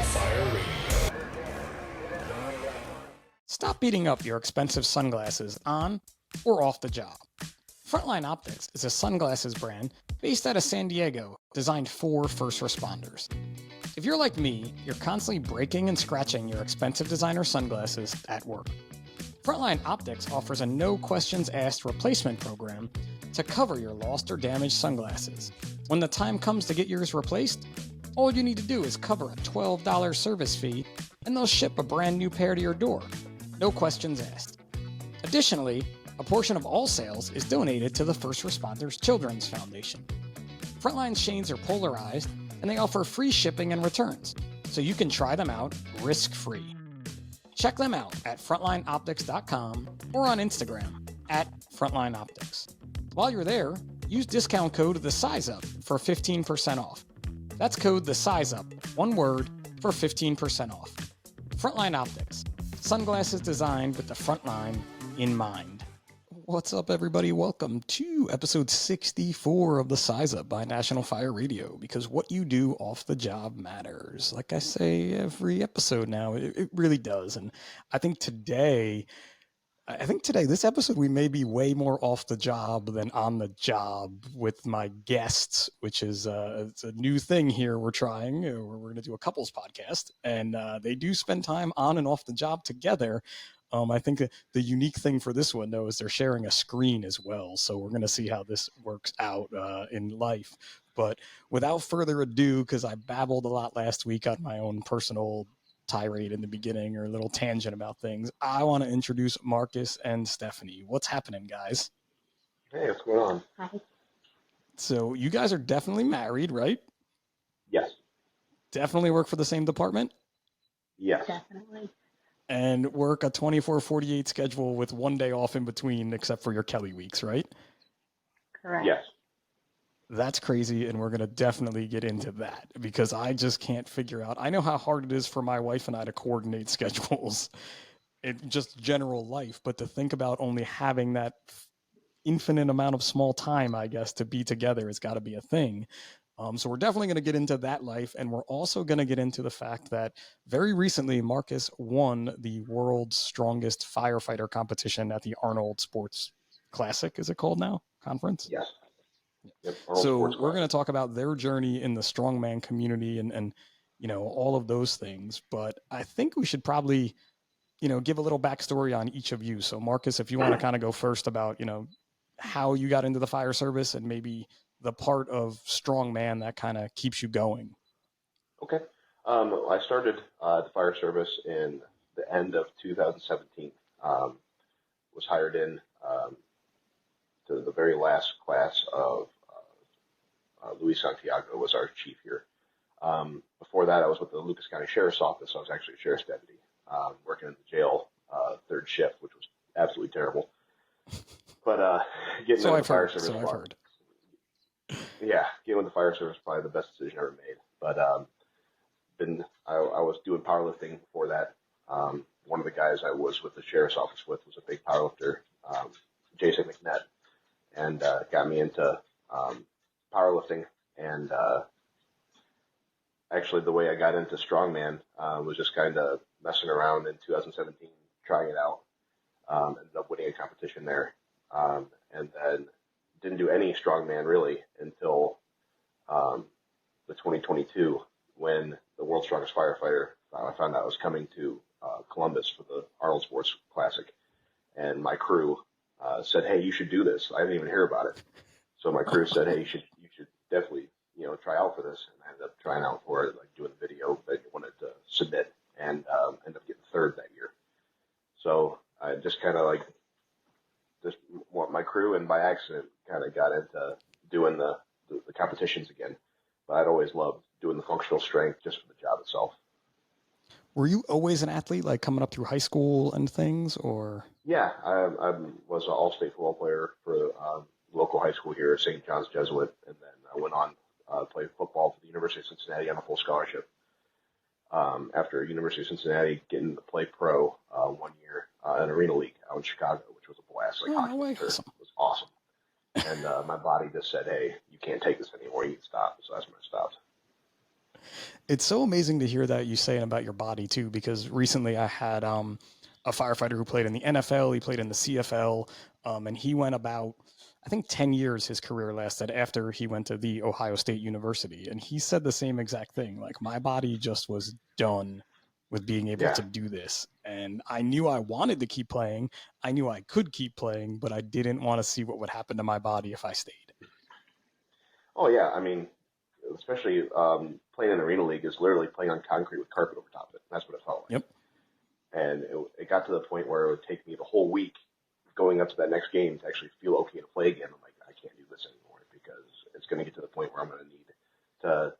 Fire Radio. Stop beating up your expensive sunglasses on or off the job. Frontline Optics is a sunglasses brand based out of San Diego, designed for first responders. If you're like me, you're constantly breaking and scratching your expensive designer sunglasses at work. Frontline Optics offers a no-questions-asked replacement program to cover your lost or damaged sunglasses. When the time comes to get yours replaced, all you need to do is cover a $12 service fee, and they'll ship a brand new pair to your door. No questions asked. Additionally, a portion of all sales is donated to the First Responders Children's Foundation. Frontline's shades are polarized, and they offer free shipping and returns, so you can try them out risk-free. Check them out at frontlineoptics.com or on Instagram at frontlineoptics. While you're there, use discount code THESIZEUP for 15% off. That's code THESIZEUP, one word, for 15% off. Frontline Optics, sunglasses designed with the front line in mind. What's up, everybody? Welcome to episode 64 of The Size Up by National Fire Radio, because what you do off the job matters. Like I say every episode now, it really does. And I think today, this episode, we may be way more off the job than on the job with my guests, which is it's a new thing here we're trying. We're going to do a couples podcast, and they do spend time on and off the job together. I think the unique thing for this one, though, is they're sharing a screen as well. So we're going to see how this works out in life. But without further ado, because I babbled a lot last week on my own personal tirade in the beginning, or a little tangent about things, I want to introduce Marcus and Stephanie. What's happening, guys? Hey, what's going on? Hi. So you guys are definitely married, right? Yes. Definitely work for the same department? Yes. Definitely. And work a 24/48 schedule with one day off in between, except for your Kelly weeks, right? Correct. Yes. That's crazy, and we're going to definitely get into that, because I just can't figure out. I know how hard it is for my wife and I to coordinate schedules in just general life, but to think about only having that infinite amount of small time, I guess, to be together has got to be a thing. So we're definitely going to get into that life, and we're also going to get into the fact that very recently Marcus won the world's strongest firefighter competition at the Arnold Sports Classic, is it called now? Conference? Yes. Yep. So we're going to talk about their journey in the strongman community and you know, all of those things. But I think we should probably, you know, give a little backstory on each of you. So Marcus, if you want to kind of go first about, you know, how you got into the fire service and maybe the part of strongman that kind of keeps you going. Okay. I started the fire service in the end of 2017. Was hired in to the very last class of Luis Santiago was our chief here. Before that, I was with the Lucas County Sheriff's Office. I was actually a sheriff's deputy, working in the jail third shift, which was absolutely terrible. But getting into the fire service, I've heard. Yeah, getting with the fire service was probably the best decision I ever made. But I was doing powerlifting before that. One of the guys I was with the sheriff's office with was a big powerlifter, Jason McNett, and got me into powerlifting. And actually, the way I got into strongman was just kind of messing around in 2017, trying it out. Ended up winning a competition there, and then didn't do any strongman really until the 2022, when the world's strongest firefighter I found out was coming to Columbus for the Arnold Sports Classic, and my crew said, "Hey, you should do this." I didn't even hear about it, so my crew said, "Hey, you should definitely, you know, try out for this." And I ended up trying out for it, like doing the video that you wanted to submit, and ended up getting third that year. So I just kind of like just want my crew, and by accident kind of got into doing the competitions again. But I'd always loved doing the functional strength just for the job itself. Were you always an athlete, like coming up through high school and things, or? Yeah, I was an all-state football player for local high school here, St. John's Jesuit, and then I went on to play football for the University of Cincinnati on a full scholarship. After University of Cincinnati, getting to play pro 1 year in Arena League out in Chicago, which was a blast. Like hockey was awesome. And my body just said, "Hey, you can't take this anymore. You need to stop." So that's when I stopped. It's so amazing to hear that you saying about your body too, because recently I had a firefighter who played in the NFL, he played in the CFL, and he went about, I think, 10 years his career lasted after he went to the Ohio State University. And he said the same exact thing. Like, my body just was done with being able Yeah. to do this. And I knew I wanted to keep playing. I knew I could keep playing, but I didn't want to see what would happen to my body if I stayed. Oh yeah. I mean, especially playing in the Arena League is literally playing on concrete with carpet over top of it. That's what it felt like. Yep. And it got to the point where it would take me the whole week going up to that next game to actually feel okay to play again. I'm like, I can't do this anymore because it's going to get to the point where I'm going to need to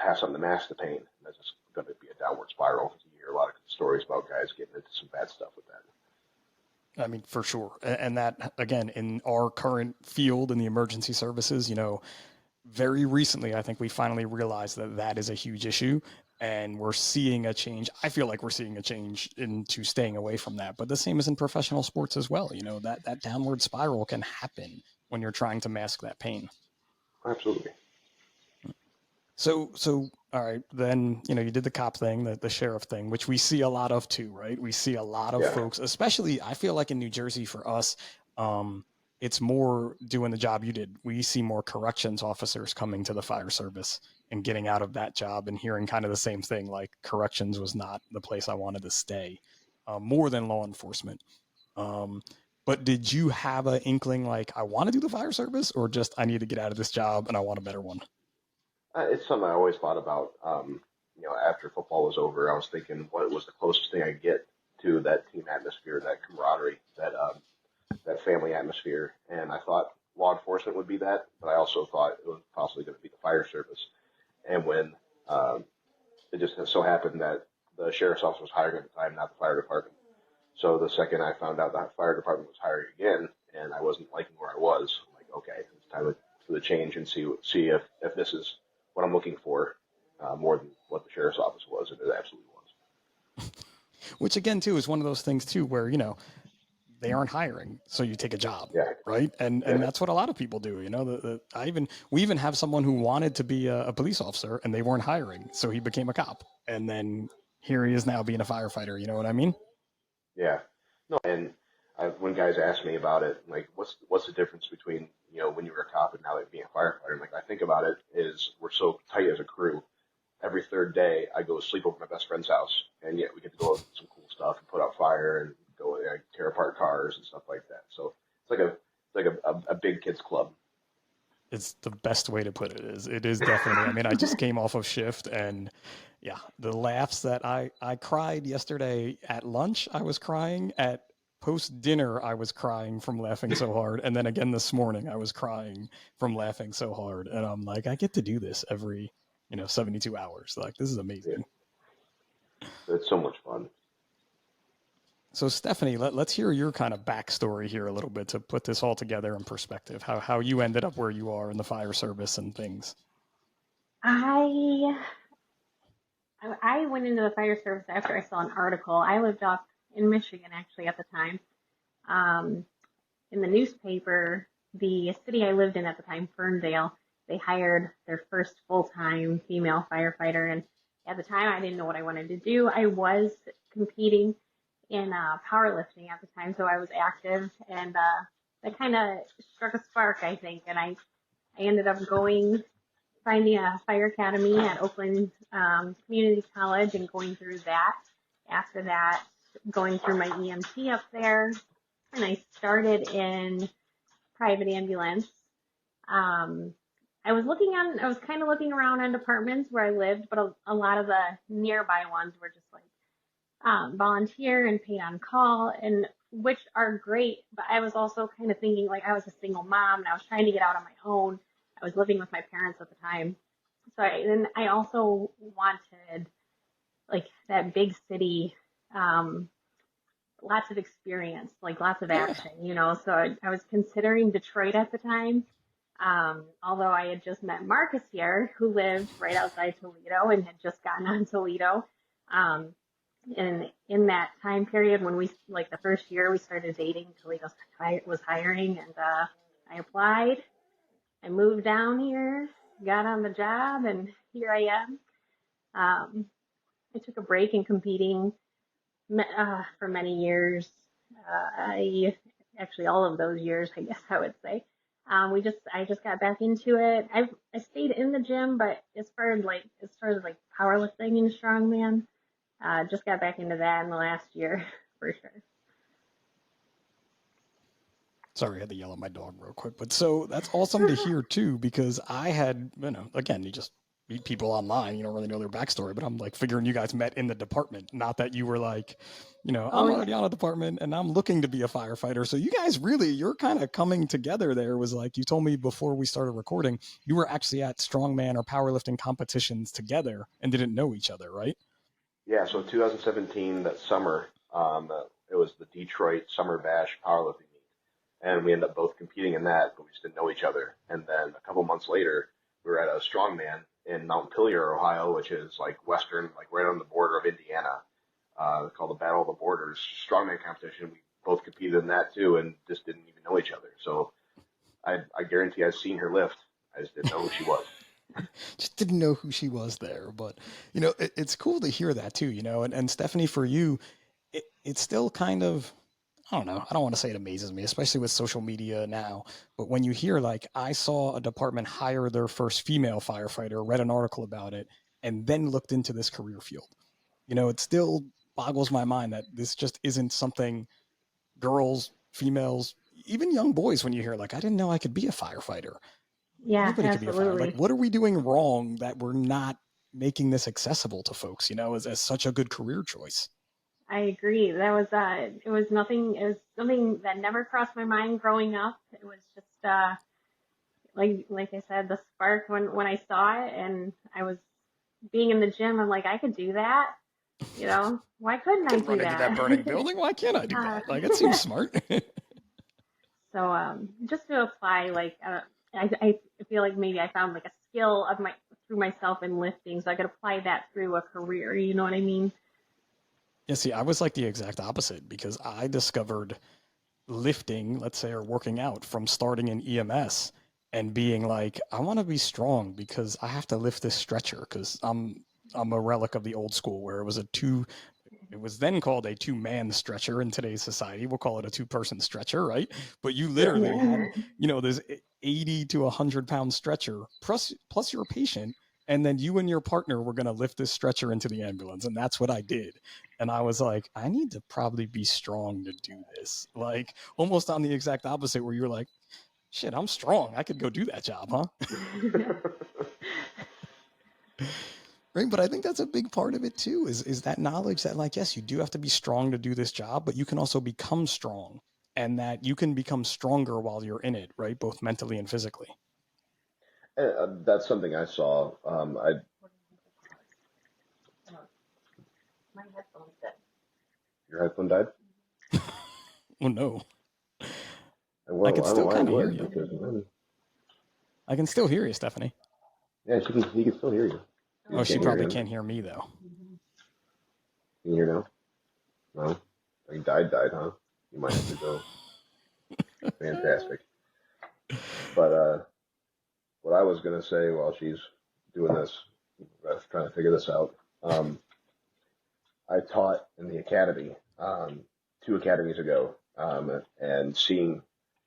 have something to mask the pain. And that's just going to be a downward spiral. You hear a lot of stories about guys getting into some bad stuff with that. I mean, for sure. And that, again, in our current field in the emergency services, very recently, I think we finally realized that that is a huge issue. And we're seeing a change. I feel like we're seeing a change into staying away from that. But the same is in professional sports as well. That downward spiral can happen when you're trying to mask that pain. Absolutely. So, all right, then, you did the cop thing, the sheriff thing, which we see a lot of too, right? We see a lot of Yeah. folks, especially I feel like in New Jersey for us, it's more doing the job you did. We see more corrections officers coming to the fire service and getting out of that job and hearing kind of the same thing, like corrections was not the place I wanted to stay, more than law enforcement. But did you have an inkling like I want to do the fire service, or just I need to get out of this job and I want a better one? It's something I always thought about. After football was over, I was thinking what was the closest thing I could get to that team atmosphere, that camaraderie, that family atmosphere. And I thought law enforcement would be that, but I also thought it was possibly going to be the fire service. And when it just so happened that the sheriff's office was hiring at the time, not the fire department. So the second I found out the fire department was hiring again, and I wasn't liking where I was, I'm like, okay, it's time for the change and see if this is what I'm looking for more than what the sheriff's office was, and it absolutely was. Which again, too, is one of those things too, where they aren't hiring, so you take a job, Yeah, right? And yeah, that's what a lot of people do. We even have someone who wanted to be a police officer, and they weren't hiring, so he became a cop, and then here he is now being a firefighter. You know what I mean? yeah. No, and when guys ask me about it, like, what's the difference between when you were a cop and now being a firefighter? Like, I think about it is we're so tight as a crew. Every third day, I go sleep over at my best friend's house, and yet we get to go out and do some cool stuff and put out fire and go tear apart cars and stuff like that. So it's like a big kids club. It's the best way to put it. It is definitely. I mean, I just came off of shift, and yeah, the laughs that I cried yesterday at lunch. I was crying at post dinner. I was crying from laughing so hard, and then again this morning I was crying from laughing so hard. And I'm like, I get to do this every 72 hours. Like, this is Yeah, amazing. it's so much fun. So Stephanie, let's hear your kind of backstory here a little bit to put this all together in perspective. How you ended up where you are in the fire service and things. I I went into the fire service after I saw an article. I lived up in Michigan actually at the time. Um, in the newspaper, the city I lived in at the time, Ferndale, they hired their first full-time female firefighter. And at the time, I didn't know what I wanted to do. I was competing in powerlifting at the time, so I was active, and that kind of struck a spark, I think. And I ended up finding a fire academy at Oakland Community College and going through that. After that, going through my EMT up there, and I started in private ambulance. Um, I was kind of looking around on departments where I lived, but a lot of the nearby ones were just like volunteer and paid on call, and which are great. But I was also kind of thinking, like, I was a single mom and I was trying to get out on my own. I was living with my parents at the time. Then I also wanted like that big city, um, lots of experience, like lots of Yeah. action. So I was considering Detroit at the time. Although I had just met Marcus here, who lived right outside Toledo and had just gotten on Toledo. Um, and in that time period when like the first year we started dating, Toledo was hiring, and I applied. I moved down here, got on the job, and here I am. Um, I took a break in competing for many years. I actually all of those years, I guess I would say. I just got back into it. I stayed in the gym, but as far as like powerlifting and strongman, just got back into that in the last year for sure. Sorry, I had to yell at my dog real quick. But so that's awesome to hear too, because I had, again, you just meet people online, you don't really know their backstory, but I'm like figuring you guys met in the department, not that you were like, Oh I'm yeah. already on a department and I'm looking to be a firefighter. So you guys really, you're kind of coming together there. Was like, you told me before we started recording, you were actually at strongman or powerlifting competitions together and didn't know each other, right? Yeah, so 2017, that summer, it was the Detroit Summer Bash powerlifting meet, and we ended up both competing in that, but we just didn't know each other. And then a couple months later, we were at a strongman in Montpelier, Ohio, which is like western, like right on the border of Indiana, called the Battle of the Borders strongman competition. We both competed in that too, and just didn't even know each other. So I guarantee I've seen her lift. I just didn't know who she was. Just didn't know who she was there. But, it's cool to hear that too, and Stephanie, for you, it's still kind of, I don't know. I don't want to say it amazes me, especially with social media now. But when you hear, like, I saw a department hire their first female firefighter, read an article about it, and then looked into this career field, it still boggles my mind that this just isn't something girls, females, even young boys, when you hear, like, I didn't know I could be a firefighter. Yeah, Anybody could be a firefighter. Like, absolutely. what are we doing wrong that we're not making this accessible to folks, as such a good career choice? I agree. It was something that never crossed my mind growing up. It was just like I said, the spark when I saw it and I was being in the gym, I'm like, I could do that. Why couldn't I Could do run into that burning that? building. Why can't I do uh, that? Like, it seems smart. so just to apply, like I feel like maybe I found like a skill of my through myself in lifting, so I could apply that through a career. You know what I mean? Yeah, see, I was like the exact opposite because I discovered lifting, let's say, or working out from starting in EMS and being like, I want to be strong because I have to lift this stretcher because I'm a relic of the old school where it was then called a two-man stretcher in today's society. We'll call it a two-person stretcher, right? But you Yeah. literally Yeah. had, this 80 to 100-pound stretcher plus your patient, and then you and your partner were going to lift this stretcher into the ambulance, and that's what I did. And I was like, I need to probably be strong to do this. Like almost on the exact opposite, where you're like, shit, I'm strong. I could go do that job, huh? Right, but I think that's a big part of it too, is that knowledge that, like, yes, you do have to be strong to do this job, but you can also become strong, and that you can become stronger while you're in it, right? Both mentally and physically. That's something I saw. My headphones dead. Your headphone died? Oh no. I Well, can I don't know still why it kind of hear would you. because I can still hear you, Stephanie. yeah, he can still hear you. You Oh, just she can't hear probably him. can't hear me though. Can you hear now? No. He died, huh? You might have to go. Fantastic. But what I was gonna say while she's doing this, trying to figure this out, I taught in the academy 2 academies ago, and seeing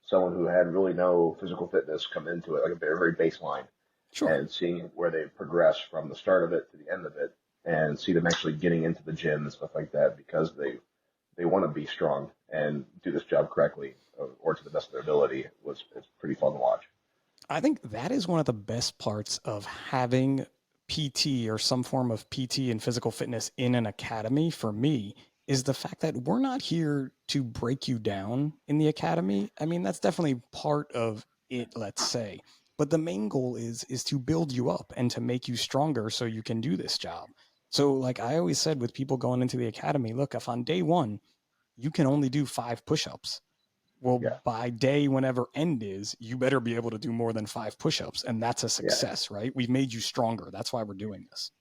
someone who had really no physical fitness come into it, like a very, very baseline, Sure. and seeing where they progress from the start of it to the end of it, and see them actually getting into the gym and stuff like that because they want to be strong and do this job correctly or to the best of their ability. It's pretty fun to watch. I think that is one of the best parts of having PT or some form of PT and physical fitness in an academy for me is the fact that we're not here to break you down in the academy. I mean, that's definitely part of it, let's say. But the main goal is to build you up and to make you stronger so you can do this job. So like I always said with people going into the academy, look, if on day 1 you can only do 5 push-ups, well, Yeah, by day whenever end is, you better be able to do more than 5 push-ups, and that's a yeah. success, right? We've made you stronger. That's why we're doing this.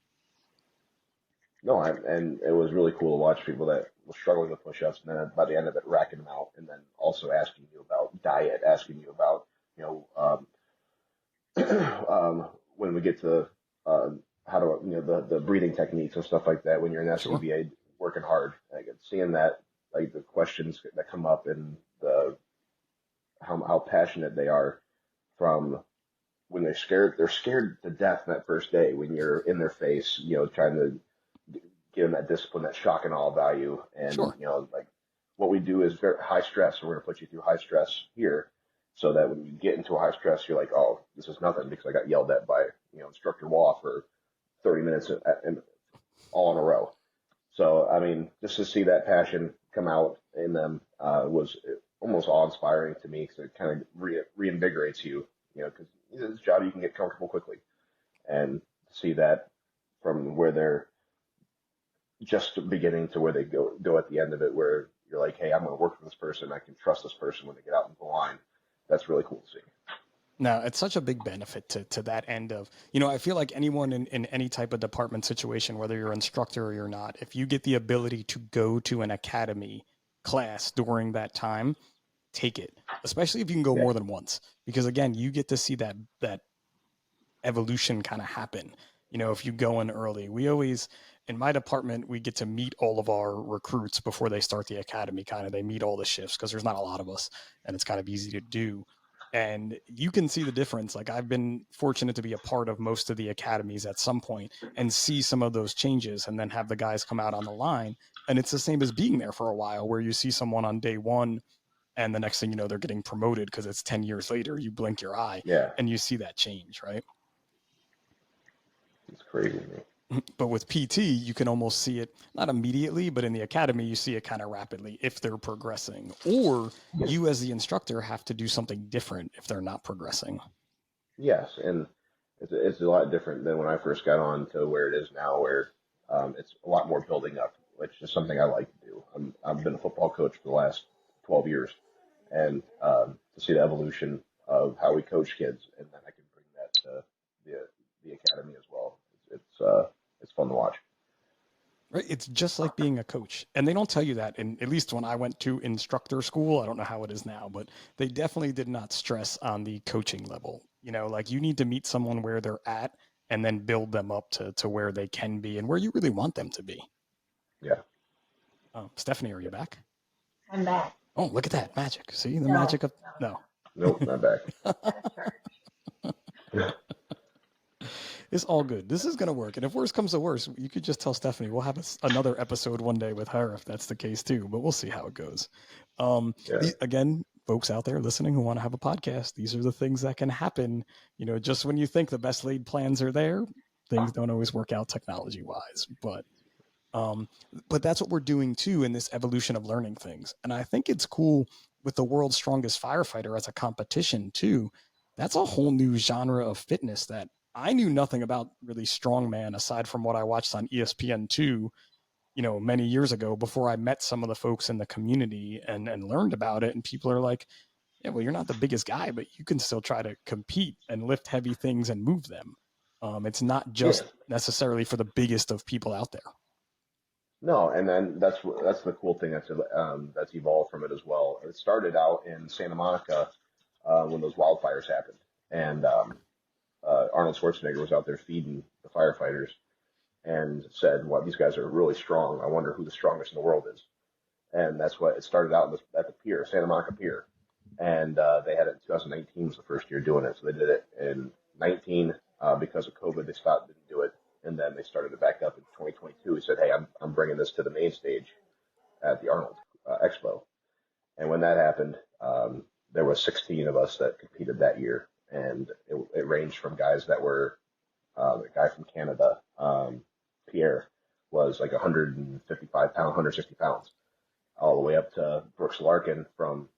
No, and it was really cool to watch people that were struggling with push-ups, and then by the end of it, racking them out, and then also asking you about diet, asking you about, you know, when we get to how to, the breathing techniques and stuff like that when you're in Sure. SCBA working hard. Like seeing that, like the questions that come up and the how passionate they are from when they're scared to death that first day when you're in their face, trying to give them that discipline, that shock and awe value. And, Sure. like what we do is very high stress. So we're going to put you through high stress here so that when you get into a high stress, you're like, oh, this is nothing because I got yelled at by, instructor Wall for 30 minutes and all in a row. So, I mean, just to see that passion come out in them was almost awe-inspiring to me because it kind of reinvigorates you, because this job you can get comfortable quickly. And to see that from where they're just beginning to where they go at the end of it, where you're like, hey, I'm going to work with this person. I can trust this person when they get out into the line. That's really cool to see. No, it's such a big benefit to that end of, I feel like anyone in any type of department situation, whether you're an instructor or you're not, if you get the ability to go to an academy class during that time, take it, especially if you can go Yeah. more than once, because again, you get to see that evolution kind of happen. If you go in early, we always, in my department, we get to meet all of our recruits before they start the academy. Kind of, they meet all the shifts because there's not a lot of us, and it's kind of easy to do. And you can see the difference. Like I've been fortunate to be a part of most of the academies at some point and see some of those changes, and then have the guys come out on the line. And it's the same as being there for a while, where you see someone on day one, and the next thing you know, they're getting promoted because it's 10 years later. You blink your eye, Yeah. and you see that change, right? It's crazy to me. But with PT, you can almost see it not immediately, but in the academy, you see it kind of rapidly if they're progressing. Or you, as the instructor, have to do something different if they're not progressing. Yes. And it's a lot different than when I first got on to where it is now, where it's a lot more building up, which is something I like to do. I've been a football coach for the last 12 years, and to see the evolution of how we coach kids, and then I can bring that to the academy as well. It's fun to watch. Right? It's just like being a coach. And they don't tell you that. And at least when I went to instructor school, I don't know how it is now, but they definitely did not stress on the coaching level. Like you need to meet someone where they're at and then build them up to where they can be and where you really want them to be. Yeah. Oh, Stephanie, are you back? I'm back. Oh, look at that magic. See the No, magic of, no. Nope, not back. It's all good. This is going to work. And if worse comes to worse, you could just tell Stephanie, we'll have another episode one day with her if that's the case too, but we'll see how it goes. Yeah. Again, folks out there listening who want to have a podcast, these are the things that can happen. Just when you think the best laid plans are there, things don't always work out technology wise, but that's what we're doing too in this evolution of learning things. And I think it's cool with the world's strongest firefighter as a competition too. That's a whole new genre of fitness that I knew nothing about really strongman aside from what I watched on ESPN2, many years ago before I met some of the folks in the community and learned about it. And people are like, yeah, well, you're not the biggest guy, but you can still try to compete and lift heavy things and move them. It's not just necessarily for the biggest of people out there. No, and then that's the cool thing that's evolved from it as well. It started out in Santa Monica when those wildfires happened, and Arnold Schwarzenegger was out there feeding the firefighters and said, "Well, these guys are really strong. I wonder who the strongest in the world is." And that's what it started out at the pier, Santa Monica Pier, and they had it in 2019 was the first year doing it. So they did it in 19 because of COVID. They stopped, didn't do it, and then they started it back up in 2022. He said, "Hey, I'm bringing this to the main stage at the Arnold Expo." And when that happened, there was 16 of us that competed that year, and it ranged from guys that were a guy from Canada, Pierre, was like 155 pounds, 160 pounds, all the way up to Brooks Larkin from,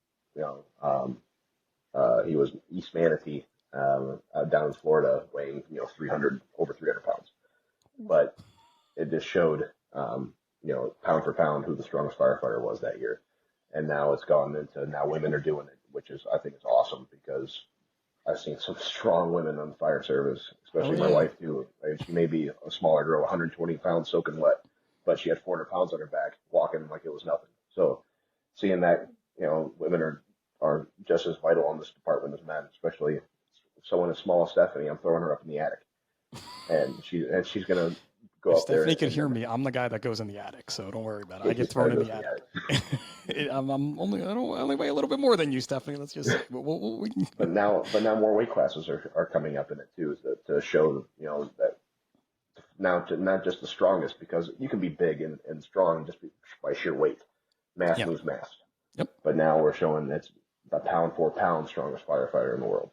he was East Manatee, down in Florida, weighing, over 300 pounds. But it just showed, pound for pound who the strongest firefighter was that year. And now it's gone into now women are doing it, which is, I think it's awesome because I've seen some strong women on the fire service, especially my wife too. Like, she may be a smaller girl, 120 pounds soaking wet, but she had 400 pounds on her back, walking like it was nothing. So seeing that, women are just as vital in this department as men, especially someone as small as Stephanie. I'm throwing her up in the attic. she's gonna go If up there Stephanie could and hear me, I'm the guy that goes in the attic, so don't worry about it. yeah, I get she's thrown probably in goes the in the attic. attic. I'm only I only weigh a little bit more than you, Stephanie. Let's just say, but But now more weight classes are coming up in it too, to show that now to not just the strongest, because you can be big and strong just by sheer weight. Mass yeah, moves mass. yep. But now we're showing it's the pound for pound strongest firefighter in the world.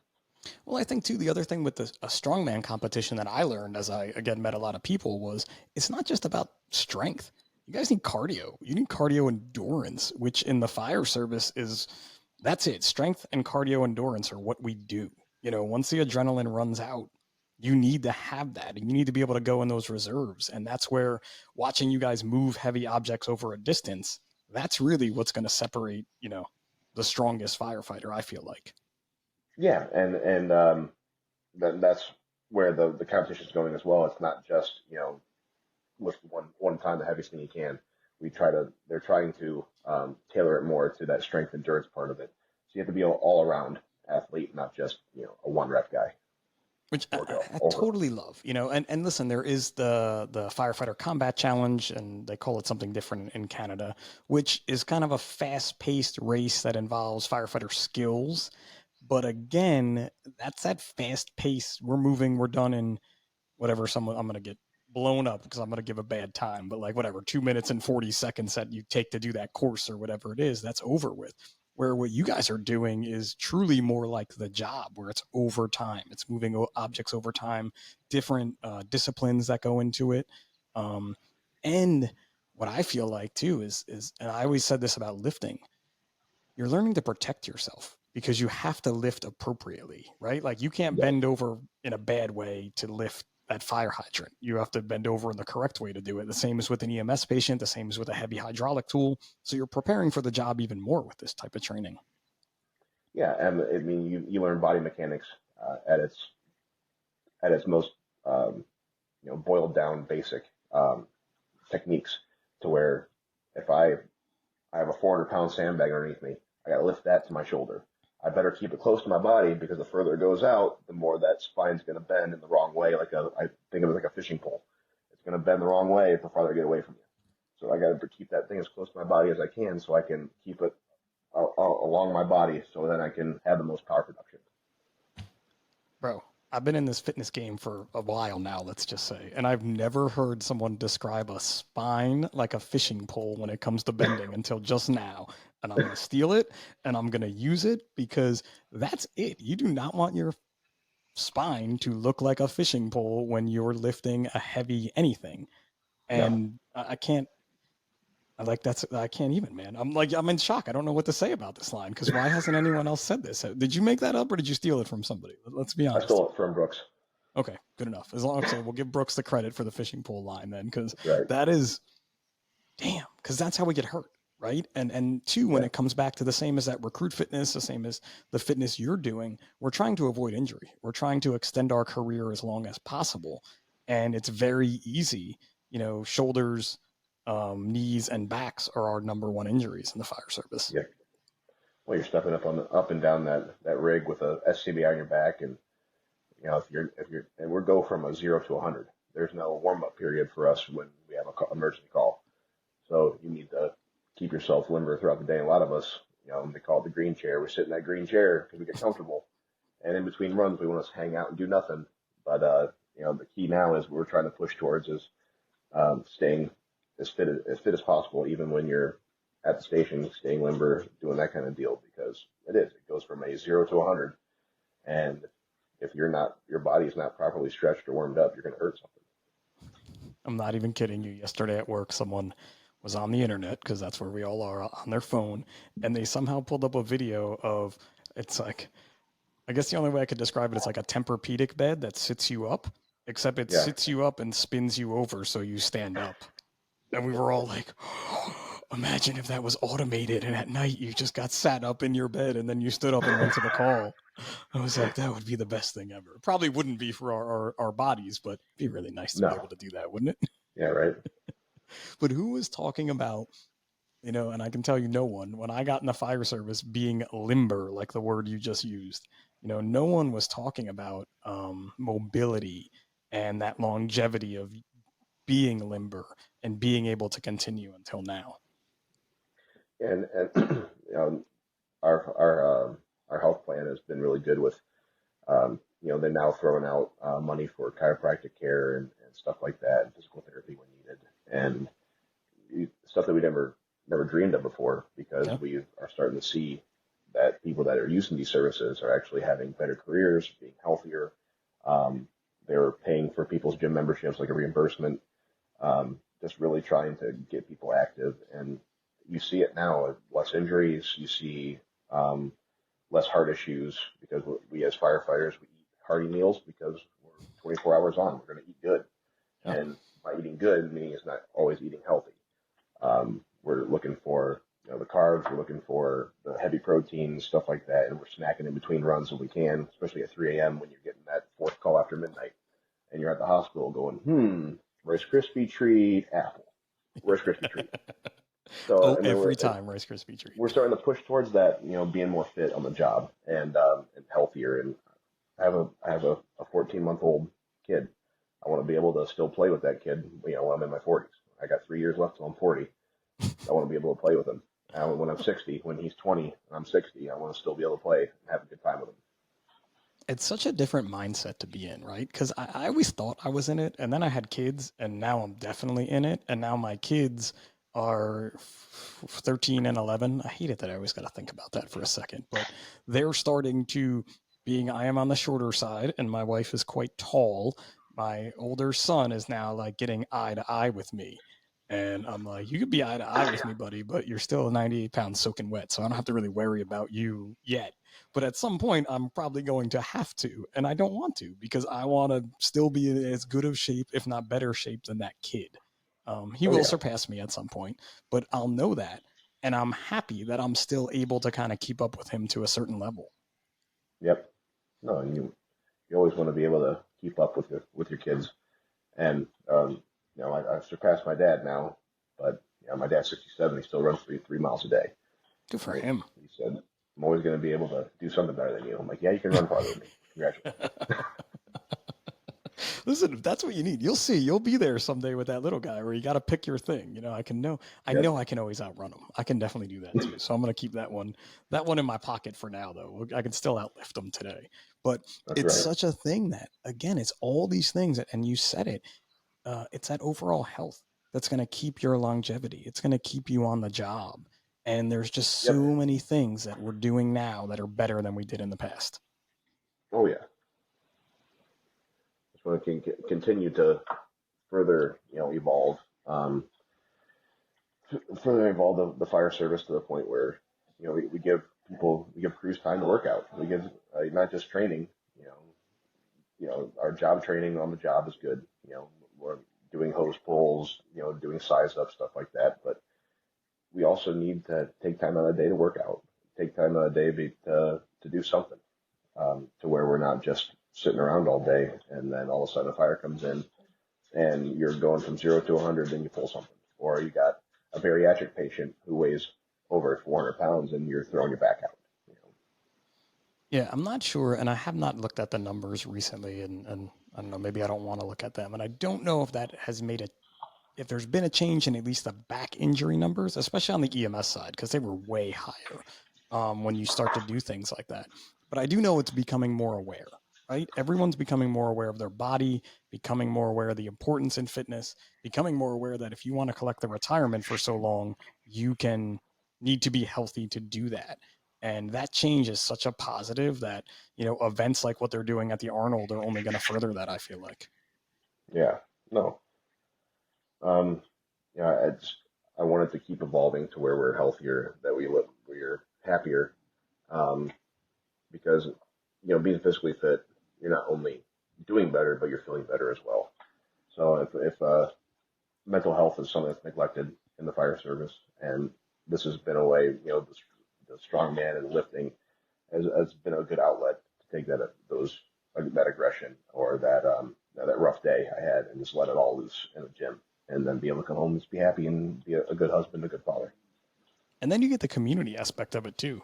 Well, I think too the other thing with a strongman competition that I learned as I again met a lot of people was it's not just about strength. You guys need cardio. You need cardio endurance, which in the fire service is that's it. Strength and cardio endurance are what we do. Once the adrenaline runs out, you need to have that. And you need to be able to go in those reserves. And that's where watching you guys move heavy objects over a distance, that's really what's going to separate, the strongest firefighter, I feel like. Yeah, and that's where the competition is going as well. It's not just lift one time the heaviest thing you can. They're trying to tailor it more to that strength endurance part of it. So you have to be an all around athlete, not just a one rep guy Which or girl. I totally love, and listen, there is the firefighter combat challenge, and they call it something different in Canada, which is kind of a fast paced race that involves firefighter skills. But again, that's that fast pace. We're moving, we're done in whatever I'm going to get blown up because I'm going to give a bad time, but like whatever, 2 minutes and 40 seconds that you take to do that course or whatever it is, that's over with. Where what you guys are doing is truly more like the job, where it's over time. It's moving objects over time, different disciplines that go into it. And what I feel like too is, and I always said this about lifting, you're learning to protect yourself because you have to lift appropriately, right? Like you can't Yeah. bend over in a bad way to lift that fire hydrant. You have to bend over in the correct way to do it. The same as with an EMS patient, the same as with a heavy hydraulic tool. So you're preparing for the job even more with this type of training. Yeah, and I mean you learn body mechanics at its most boiled down basic techniques, to where if I have a 400-pound sandbag underneath me, I got to lift that to my shoulder. I better keep it close to my body, because the further it goes out, the more that spine's going to bend in the wrong way. I think of it like a fishing pole. It's going to bend the wrong way the farther I get away from you. So I got to keep that thing as close to my body as I can, so I can keep it along my body, so then I can have the most power production. Bro, I've been in this fitness game for a while now, let's just say, and I've never heard someone describe a spine like a fishing pole when it comes to bending until just now. And I'm going to steal it and I'm going to use it, because that's it. You do not want your spine to look like a fishing pole when you're lifting a heavy anything. No, And I can't, I can't even, man. I'm in shock. I don't know what to say about this line, because why hasn't anyone else said this? Did you make that up or did you steal it from somebody? Let's be I honest. stole it from Brooks. Okay, good enough. As long as we'll give Brooks the credit for the fishing pole line then, because Right. that is, damn, because that's how we get hurt, right? And two, when Yeah. it comes back to the same as that recruit fitness, the same as the fitness you're doing, we're trying to avoid injury. We're trying to extend our career as long as possible, and it's very easy. Shoulders, knees, and backs are our number one injuries in the fire service. Yeah. Well, you're stepping up and down that rig with a SCBA on your back, and if you're and we go from a 0 to 100. There's no warm up period for us when we have a emergency call. So you need to keep yourself limber throughout the day. A lot of us, they call it the green chair. We sit in that green chair because we get comfortable, and in between runs we want to hang out and do nothing. But the key now is what we're trying to push towards is staying as fit as possible, even when you're at the station, staying limber, doing that kind of deal, because it goes from a 0 to 100, and if your body's not properly stretched or warmed up, you're going to hurt something. I'm not even kidding you. Yesterday at work, someone was on the internet, because that's where we all are, on their phone, and they somehow pulled up a video of, it's like, I guess the only way I could describe it is like a Tempur-Pedic bed that sits you up, except it Yeah. sits you up and spins you over so you stand up. And we were all like, imagine if that was automated and at night you just got sat up in your bed and then you stood up and went to the call. I was like, that would be the best thing ever. Probably wouldn't be for our bodies, but it'd be really nice to be able to do that, wouldn't it? Yeah, right. But who was talking about, and I can tell you no one, when I got in the fire service, being limber, like the word you just used, no one was talking about mobility and that longevity of being limber and being able to continue until now. And our health plan has been really good with they're now throwing out money for chiropractic care and stuff like that, and physical therapy when needed, and stuff that we never dreamed of before, because Yeah. we are starting to see that people that are using these services are actually having better careers, being healthier. They're paying for people's gym memberships like a reimbursement, just really trying to get people active. And you see it now, less injuries, you see less heart issues, because we as firefighters, we eat hearty meals because we're 24 hours on. We're going to eat good. Yeah. And by eating good, meaning it's not always eating healthy. We're looking for the carbs, we're looking for the heavy proteins, stuff like that, and we're snacking in between runs when we can, especially at 3 a.m. when you're getting that fourth call after midnight, and you're at the hospital going, Rice Krispie treat, apple, Rice Krispie treat. So every time Rice Krispie treat. We're starting to push towards that, being more fit on the job and healthier. And I have a 14-month-old kid. I want to be able to still play with that kid, when I'm in my 40s. I got 3 years left till I'm 40. I want to be able to play with him. When I'm 60, when he's 20 and I'm 60, I want to still be able to play and have a good time with him. It's such a different mindset to be in, right? Because I always thought I was in it, and then I had kids, and now I'm definitely in it. And now my kids are 13 and 11. I hate it that I always got to think about that for a second, but they're starting to I am on the shorter side, and my wife is quite tall. My older son is now like getting eye to eye with me. And I'm like, you could be eye to eye with me, buddy, but you're still 98 pounds soaking wet. So I don't have to really worry about you yet. But at some point, I'm probably going to have to. And I don't want to, because I want to still be in as good of shape, if not better shape, than that kid. He will surpass me at some point, but I'll know that. And I'm happy that I'm still able to kind of keep up with him to a certain level. Yep. No, and you always want to be able to keep up with your kids. And I've surpassed my dad now, but my dad's 67. He still runs three miles a day. Good for him. He said, "I'm always going to be able to do something better than you." I'm like, "Yeah, you can run farther than me. Congratulations." Listen, if that's what you need, you'll see. You'll be there someday with that little guy where you got to pick your thing. I know I can always outrun him. I can definitely do that too. So I'm going to keep that one in my pocket for now, though. I can still outlift him today. But it's such a thing that, again, it's all these things, and you said it. It's that overall health that's going to keep your longevity. It's going to keep you on the job. And there's just so many things that we're doing now that are better than we did in the past. Oh, yeah. Just want to continue to further, evolve, the fire service to the point where, we give crews time to work out. We give not just training, our job training on the job is good. We're doing hose pulls, doing size up, stuff like that. But we also need to take time out of the day to work out, take time out of the day to do something, to where we're not just sitting around all day, and then all of a sudden a fire comes in and you're going from 0 to 100, then you pull something. Or you got a bariatric patient who weighs over 400 pounds and you're throwing your back out. Yeah, I'm not sure, and I have not looked at the numbers recently, and I don't know, maybe I don't want to look at them, and I don't know if that has if there's been a change in at least the back injury numbers, especially on the EMS side, because they were way higher when you start to do things like that. But I do know it's becoming more aware, right? Everyone's becoming more aware of their body, becoming more aware of the importance in fitness, becoming more aware that if you want to collect the retirement for so long, you need to be healthy to do that. And that change is such a positive that, events like what they're doing at the Arnold are only going to further that, I feel like. Yeah, no. I wanted to keep evolving to where we're healthier, that we're happier, because, being physically fit, you're not only doing better, but you're feeling better as well. So if mental health is something that's neglected in the fire service, and this has been a way, the strongman and lifting has been a good outlet to take that aggression or that rough day I had and just let it all loose in the gym, and then be able to come home and just be happy and be a good husband, a good father. And then you get the community aspect of it too.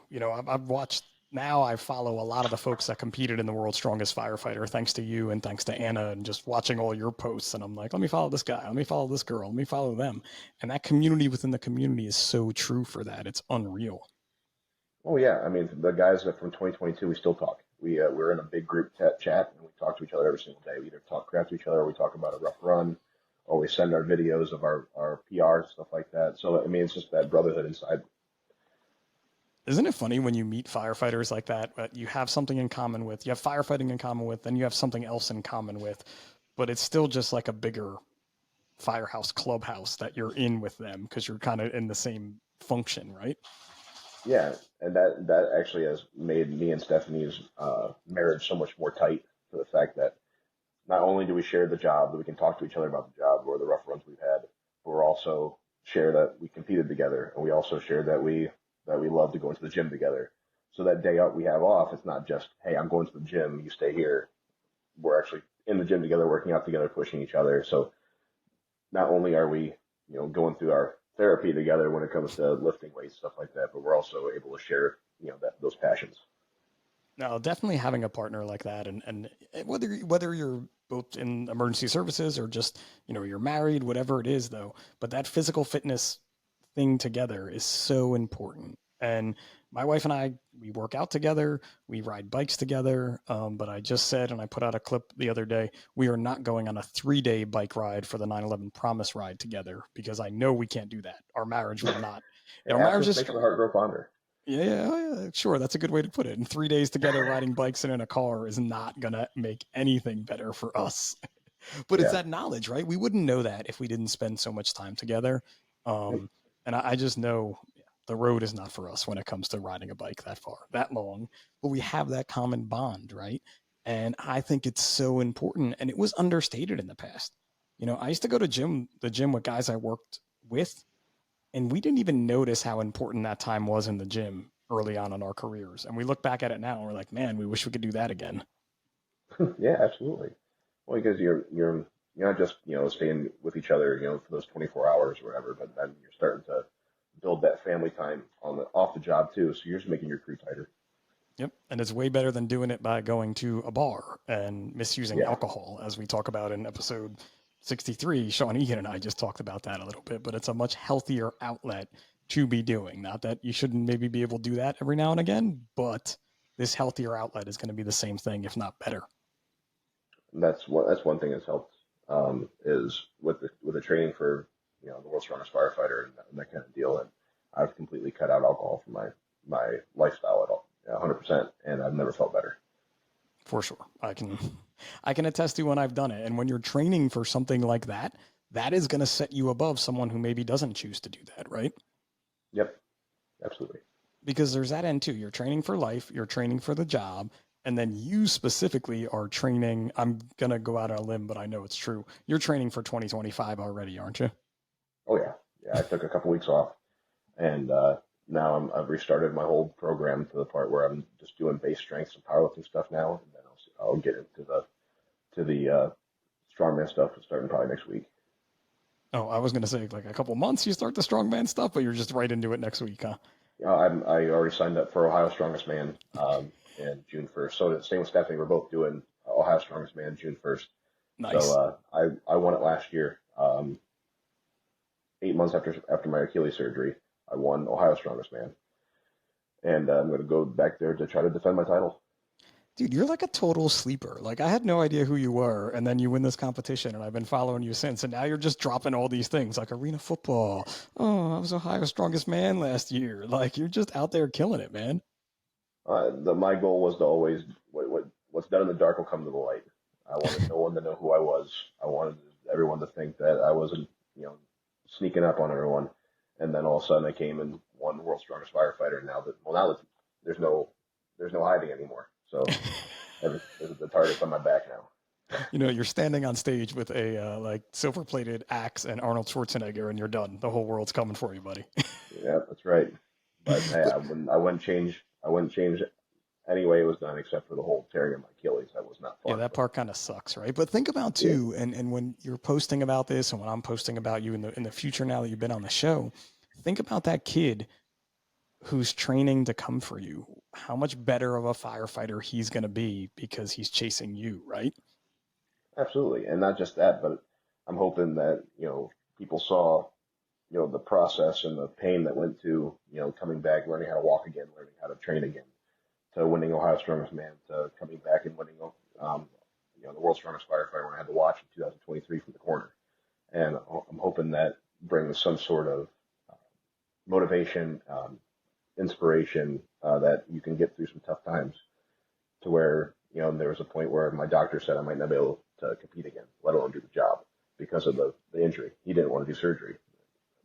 I've watched now I follow a lot of the folks that competed in the World's Strongest Firefighter, thanks to you and thanks to Anna, and just watching all your posts. And I'm like, let me follow this guy, let me follow this girl, let me follow them. And that community within the community is so true for that. It's unreal. Oh yeah, I mean the guys that from 2022, we still talk. We're in a big group chat and we talk to each other every single day. We either talk crap to each other, or we talk about a rough run, or we send our videos of our PR stuff like that. So I mean, it's just that brotherhood inside. Isn't it funny when you meet firefighters like that, but you have something in common with, you have firefighting in common with, then you have something else in common with, but it's still just like a bigger firehouse clubhouse that you're in with them because you're kind of in the same function, right? Yeah, and that actually has made me and Stephanie's marriage so much more tight for the fact that not only do we share the job, that we can talk to each other about the job or the rough runs we've had, but we're also share that we competed together, and we also share that we love to go into the gym together. So that day out we have off, it's not just, hey, I'm going to the gym, you stay here. We're actually in the gym together, working out together, pushing each other. So not only are we, going through our therapy together when it comes to lifting weights, stuff like that, but we're also able to share, those passions. No, definitely having a partner like that, and whether you're both in emergency services or just you're married, whatever it is, though. But that physical fitness thing together is so important. And my wife and I, we work out together, we ride bikes together. But I just said, and I put out a clip the other day, we are not going on a 3-day bike ride for the 9/11 Promise Ride together because I know we can't do that. Our marriage will not. It Our marriage happens, is makes the heart grow fonder. yeah, sure. That's a good way to put it. And 3 days together riding bikes and in a car is not going to make anything better for us. But it's Yeah. that knowledge, right? We wouldn't know that if we didn't spend so much time together. Yep. And I just know the road is not for us when it comes to riding a bike that far, that long. But we have that common bond, right? And I think it's so important. And it was understated in the past. I used to go to the gym with guys I worked with, and we didn't even notice how important that time was in the gym early on in our careers. And we look back at it now and we're like, man, we wish we could do that again. Yeah, absolutely. Well, because you're not just staying with each other for those 24 hours or whatever, but then you're starting to build that family time on the off the job too. So you're just making your crew tighter. Yep. And it's way better than doing it by going to a bar and misusing Yeah, alcohol, as we talk about in episode 63. Sean Egan and I just talked about that a little bit, but it's a much healthier outlet to be doing. Not that you shouldn't maybe be able to do that every now and again, but this healthier outlet is going to be the same thing, if not better. that's one thing that's helped is with the training for the world's strongest firefighter and that kind of deal. And I've completely cut out alcohol from my lifestyle at all, 100%, and I've never felt better. For sure. I can attest to when I've done it. And when you're training for something like that, that is going to set you above someone who maybe doesn't choose to do that, right? Yep, absolutely. Because there's that end too. You're training for life, you're training for the job, and then you specifically are training. I'm going to go out on a limb, but I know it's true. You're training for 2025 already, aren't you? Oh yeah, yeah. I took a couple weeks off, and now I've restarted my whole program to the part where I'm just doing base strengths and powerlifting stuff now, and then I'll get into the strongman stuff starting probably next week. Oh, I was going to say like a couple months you start the strongman stuff, but you're just right into it next week, huh? I already signed up for Ohio Strongest Man in June 1st. So the same with Stephanie, we're both doing Ohio Strongest Man June 1st. Nice. So I won it last year. 8 months after my Achilles surgery, I won Ohio Strongest Man, and I'm going to go back there to try to defend my title. Dude, you're like a total sleeper. Like I had no idea who you were, and then you win this competition, and I've been following you since. And now you're just dropping all these things like arena football. Oh, I was Ohio Strongest Man last year. Like you're just out there killing it, man. My goal was to always what's done in the dark will come to the light. I wanted no one to know who I was. I wanted everyone to think that I wasn't sneaking up on everyone. And then all of a sudden I came and won the world's strongest firefighter. Now that there's no hiding anymore. So the target's on my back now. You're standing on stage with a like silver-plated axe and Arnold Schwarzenegger, and you're done. The whole world's coming for you, buddy. Yeah, that's right. But hey, But I wouldn't change any way it was done except for the whole tearing of my Achilles. That was not yeah, fun. that part kind of sucks, right? But think about Yeah. too, and when you're posting about this, and when I'm posting about you in the future now that you've been on the show, think about that kid who's training to come for you, how much better of a firefighter he's going to be because he's chasing you, right? Absolutely. And not just that, but I'm hoping that, people saw, the process and the pain that went to, coming back, learning how to walk again, learning how to train again, to winning Ohio's Strongest Man, to coming back and winning, the World's Strongest Firefighter when I had to watch in 2023 from the corner. And I'm hoping that brings some sort of motivation, inspiration, that you can get through some tough times, to where, there was a point where my doctor said I might not be able to compete again, let alone do the job, because of the injury. He didn't want to do surgery,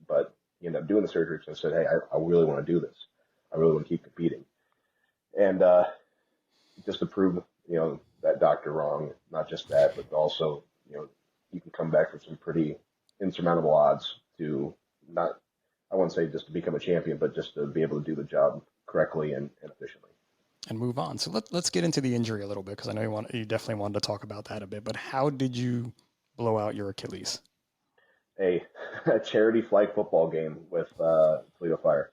but he ended up doing the surgery because I said, hey, I really want to do this. I really want to keep competing. And just to prove, that doctor wrong, not just that, but also, you can come back from some pretty insurmountable odds to not, I wouldn't say just to become a champion, but just to be able to do the job correctly and efficiently. And move on. So let's get into the injury a little bit, because I know you definitely wanted to talk about that a bit. But how did you blow out your Achilles? A charity flag football game with Toledo Fire.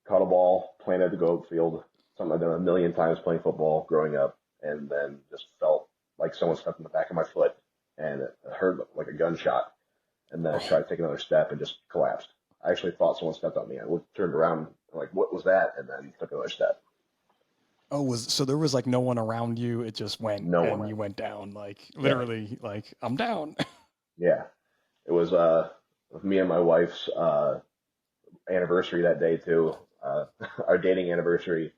Caught a ball, planted the goat field, something I've done a million times playing football growing up, and then just felt like someone stepped in the back of my foot, and it hurt like a gunshot. And then I tried to take another step and just collapsed. I actually thought someone stepped on me. I turned around, like, what was that? And then took another step. Oh, so there was like no one around you. It just went, and you went down, like literally, like I'm down. Yeah, it was me and my wife's anniversary that day too, our dating anniversary,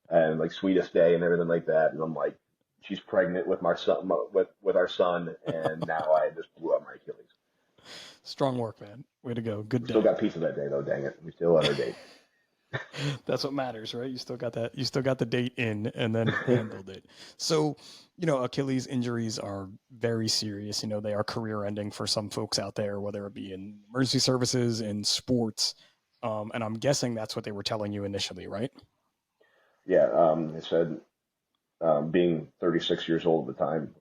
and like sweetest day and everything like that. And I'm like, she's pregnant with my son, with our son, and now I just blew up my Achilles. Strong work, man. Way to go. Good day. Still got pizza that day though. Dang it, we still had our date. That's what matters, right? You still got that. You still got the date in, and then handled it. So, Achilles injuries are very serious. They are career-ending for some folks out there, whether it be in emergency services, in sports, and I'm guessing that's what they were telling you initially, right? Yeah, they said, being 36 years old at the time,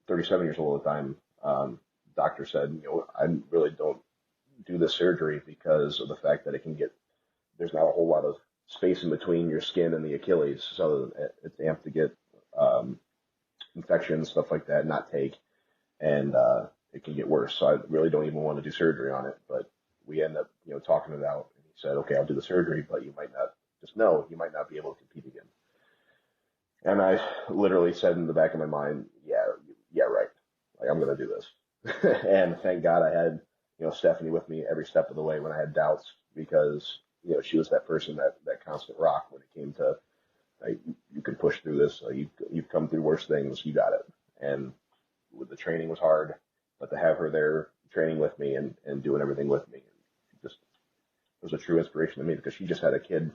37 years old at the time, doctor said, I really don't do this surgery because of the fact that there's not a whole lot of space in between your skin and the Achilles, so it's amped to get infections, stuff like that, not take, and it can get worse. So I really don't even want to do surgery on it. But we end up, talking it out. And he said, okay, I'll do the surgery, but you might not be able to compete again. And I literally said in the back of my mind, yeah, right. Like, I'm going to do this. And thank God I had, Stephanie with me every step of the way when I had doubts, because, she was that person, that constant rock when it came to, you can push through this. You've come through worse things. You got it. And the training was hard, but to have her there training with me and doing everything with me, just was a true inspiration to me, because she just had a kid,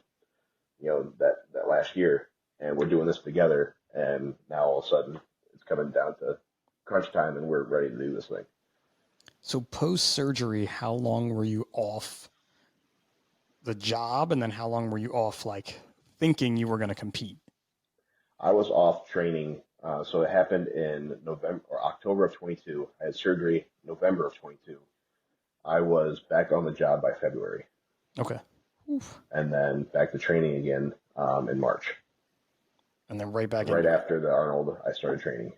that last year, and we're doing this together. And now all of a sudden it's coming down to crunch time and we're ready to do this thing. So post-surgery, how long were you off the job? And then how long were you off, like, thinking you were going to compete? I was off training. So it happened in November or October of 22. I had surgery November of 22. I was back on the job by February. Okay. Oof. And then back to training again in March. And then right after the Arnold, I started training.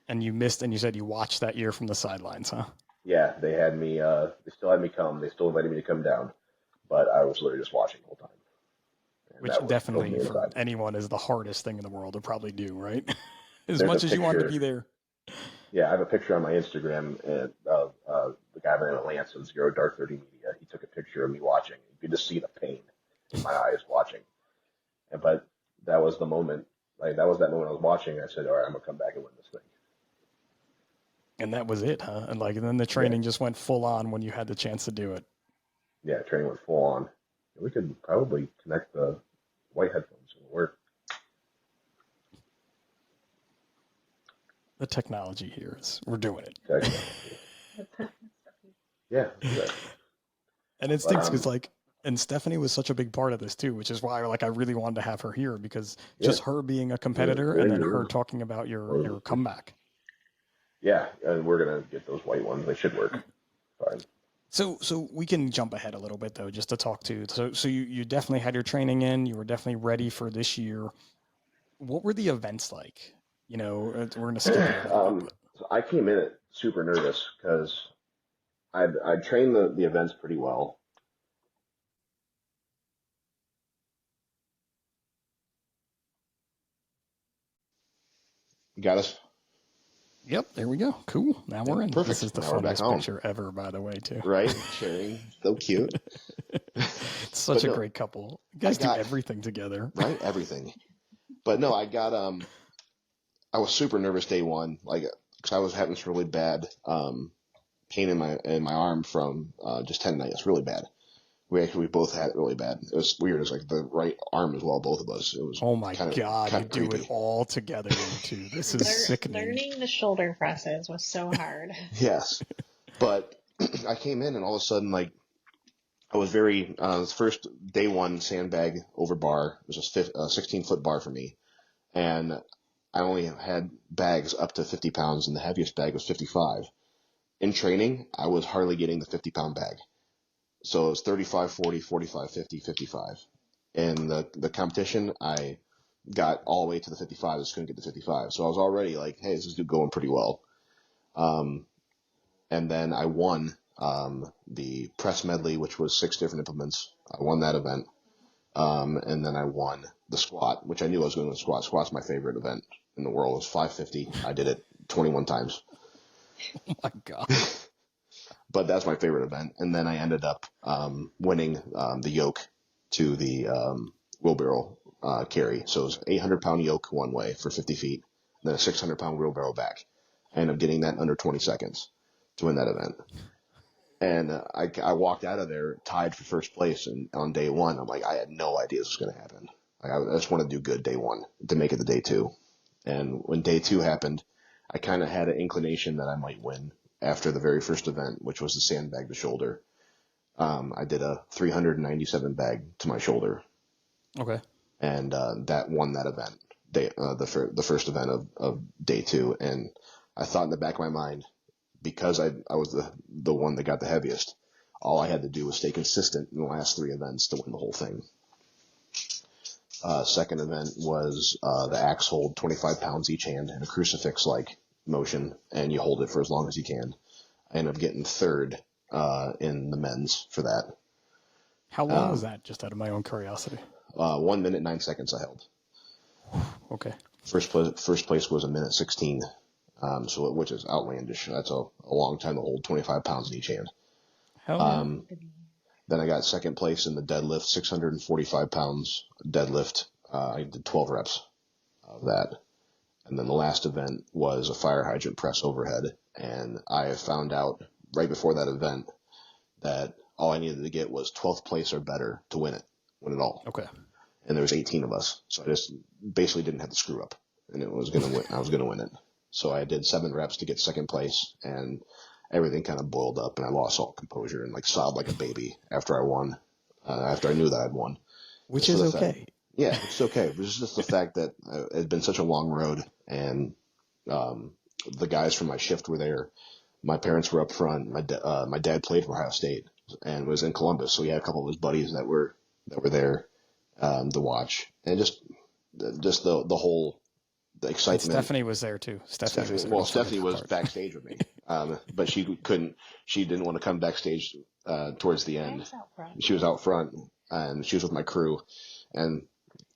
And you missed, and you said you watched that year from the sidelines, huh? Yeah, they had me. They still had me come. They still invited me to come down, but I was literally just watching the whole time. And which definitely for anyone is the hardest thing in the world to probably do, right? As much as you want to be there. Yeah, I have a picture on my Instagram of the guy by the name of Lance of Zero Dark 30 Media. He took a picture of me watching. You could just see the pain in my eyes watching. But that was the moment. Like, that was that moment I was watching. I said, all right, I'm gonna come back and win this thing. And that was it, huh? And then the training just went full on when you had the chance to do it. Yeah, training went full on. We could probably connect the white headphones and work. The technology here we're doing it. Yeah. And it stinks because and Stephanie was such a big part of this too, which is why I really wanted to have her here, because just her being a competitor and then her talking about your comeback. Yeah, and we're gonna get those white ones. They should work fine. So we can jump ahead a little bit though, just to talk to. So you definitely had your training in. You were definitely ready for this year. What were the events like? We're gonna skip you a little bit, but So I came in it super nervous because I'd trained the events pretty well. You got us? yep, there we go. Cool. Now we're Yep, in. perfect. This is the Now we're back funniest home, picture ever, by the way, too. right? Sharing, so cute. It's such But a no, great couple. You I guys do got everything together. right everything. But no, I was super nervous day one, like because I was having some really bad pain in my arm from just tendonitis, really bad. We both had it really bad. It was weird. It was like the right arm as well, both of us. It was Oh my kind of God, kind you of do it creepy. all together, you two. This is sickening. Learning the shoulder presses was so hard. Yes, but I came in and all of a sudden, like I was very first day one sandbag over bar. It was a 16-foot bar for me, and I only had bags up to 50 pounds, and the heaviest bag was 55. In training, I was hardly getting the 50-pound bag. So it was 35, 40, 45, 50, 55. In the competition, I got all the way to the 55. I just couldn't get the 55. So I was already like, hey, this is going pretty well. Um, and then I won the press medley, which was 6 different implements. I won that event. And then I won the squat, which I knew I was going to the squat. Squat's my favorite event in the world. It was 550. I did it 21 times. Oh my God. But that's my favorite event. And then I ended up winning the yoke to the wheelbarrow carry. So it was 800-pound yoke one way for 50 feet, and then a 600-pound wheelbarrow back. I ended up getting that in under 20 seconds to win that event. And I walked out of there tied for first place. And on day one, I'm like, I had no idea this was going to happen. Like, I just want to do good day one to make it to day two. And when day two happened, I kind of had an inclination that I might win after the very first event, which was the sandbag to shoulder. I did a 397 bag to my shoulder, Okay. and that won that event, the first event of day two. And I thought in the back of my mind, because I was the one that got the heaviest, all I had to do was stay consistent in the last 3 events to win the whole thing. Second event was the axe hold, 25 pounds each hand in a crucifix-like motion, and you hold it for as long as you can. I ended up getting third in the men's for that. How long was that, just out of my own curiosity? 1 minute 9 seconds I held. Okay. First place was 1:16, which is outlandish. That's a long time to hold 25 pounds in each hand. Hell yeah. Then I got second place in the deadlift, 645 pounds deadlift. I did 12 reps of that. And then the last event was a fire hydrant press overhead. And I found out right before that event that all I needed to get was 12th place or better to win it all. Okay. And there was 18 of us. So I just basically didn't have to screw up, and I was going to win it. So I did 7 reps to get second place, and everything kind of boiled up, and I lost all composure and like sobbed like a baby after I won, after I knew that I'd won. Which is okay. Yeah, it's okay. It was just the fact that it had been such a long road, and the guys from my shift were there. My parents were up front. My dad played for Ohio State and was in Columbus, so he had a couple of his buddies that were there to watch, and just the whole the And excitement. Stephanie was there too. Stephanie was there. Well, Don't forget Stephanie that was part. backstage with me, but she couldn't. She didn't want to come backstage towards the I end. was out front. She was out front, and she was with my crew, and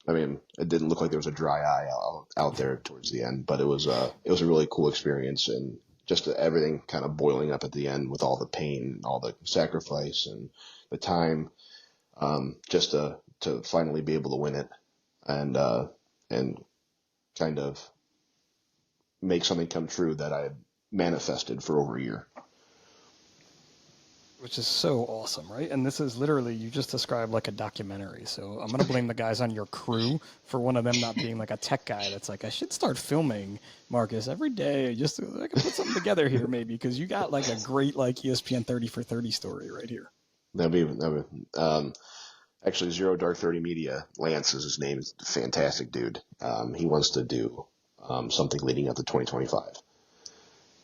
I mean, it didn't look like there was a dry eye out there towards the end, but it was a really cool experience, and just everything kind of boiling up at the end with all the pain, all the sacrifice, and the time, just to finally be able to win it, and kind of make something come true that I had manifested for over a year. Which is so awesome, right? And this is literally, you just described like a documentary. So I'm going to blame the guys on your crew for one of them not being like a tech guy that's like, I should start filming, Marcus, every day. Just so I can put something together here maybe, because you got like a great like ESPN 30 for 30 story right here. Actually, Zero Dark 30 Media, Lance is his name, is a fantastic dude. He wants to do something leading up to 2025.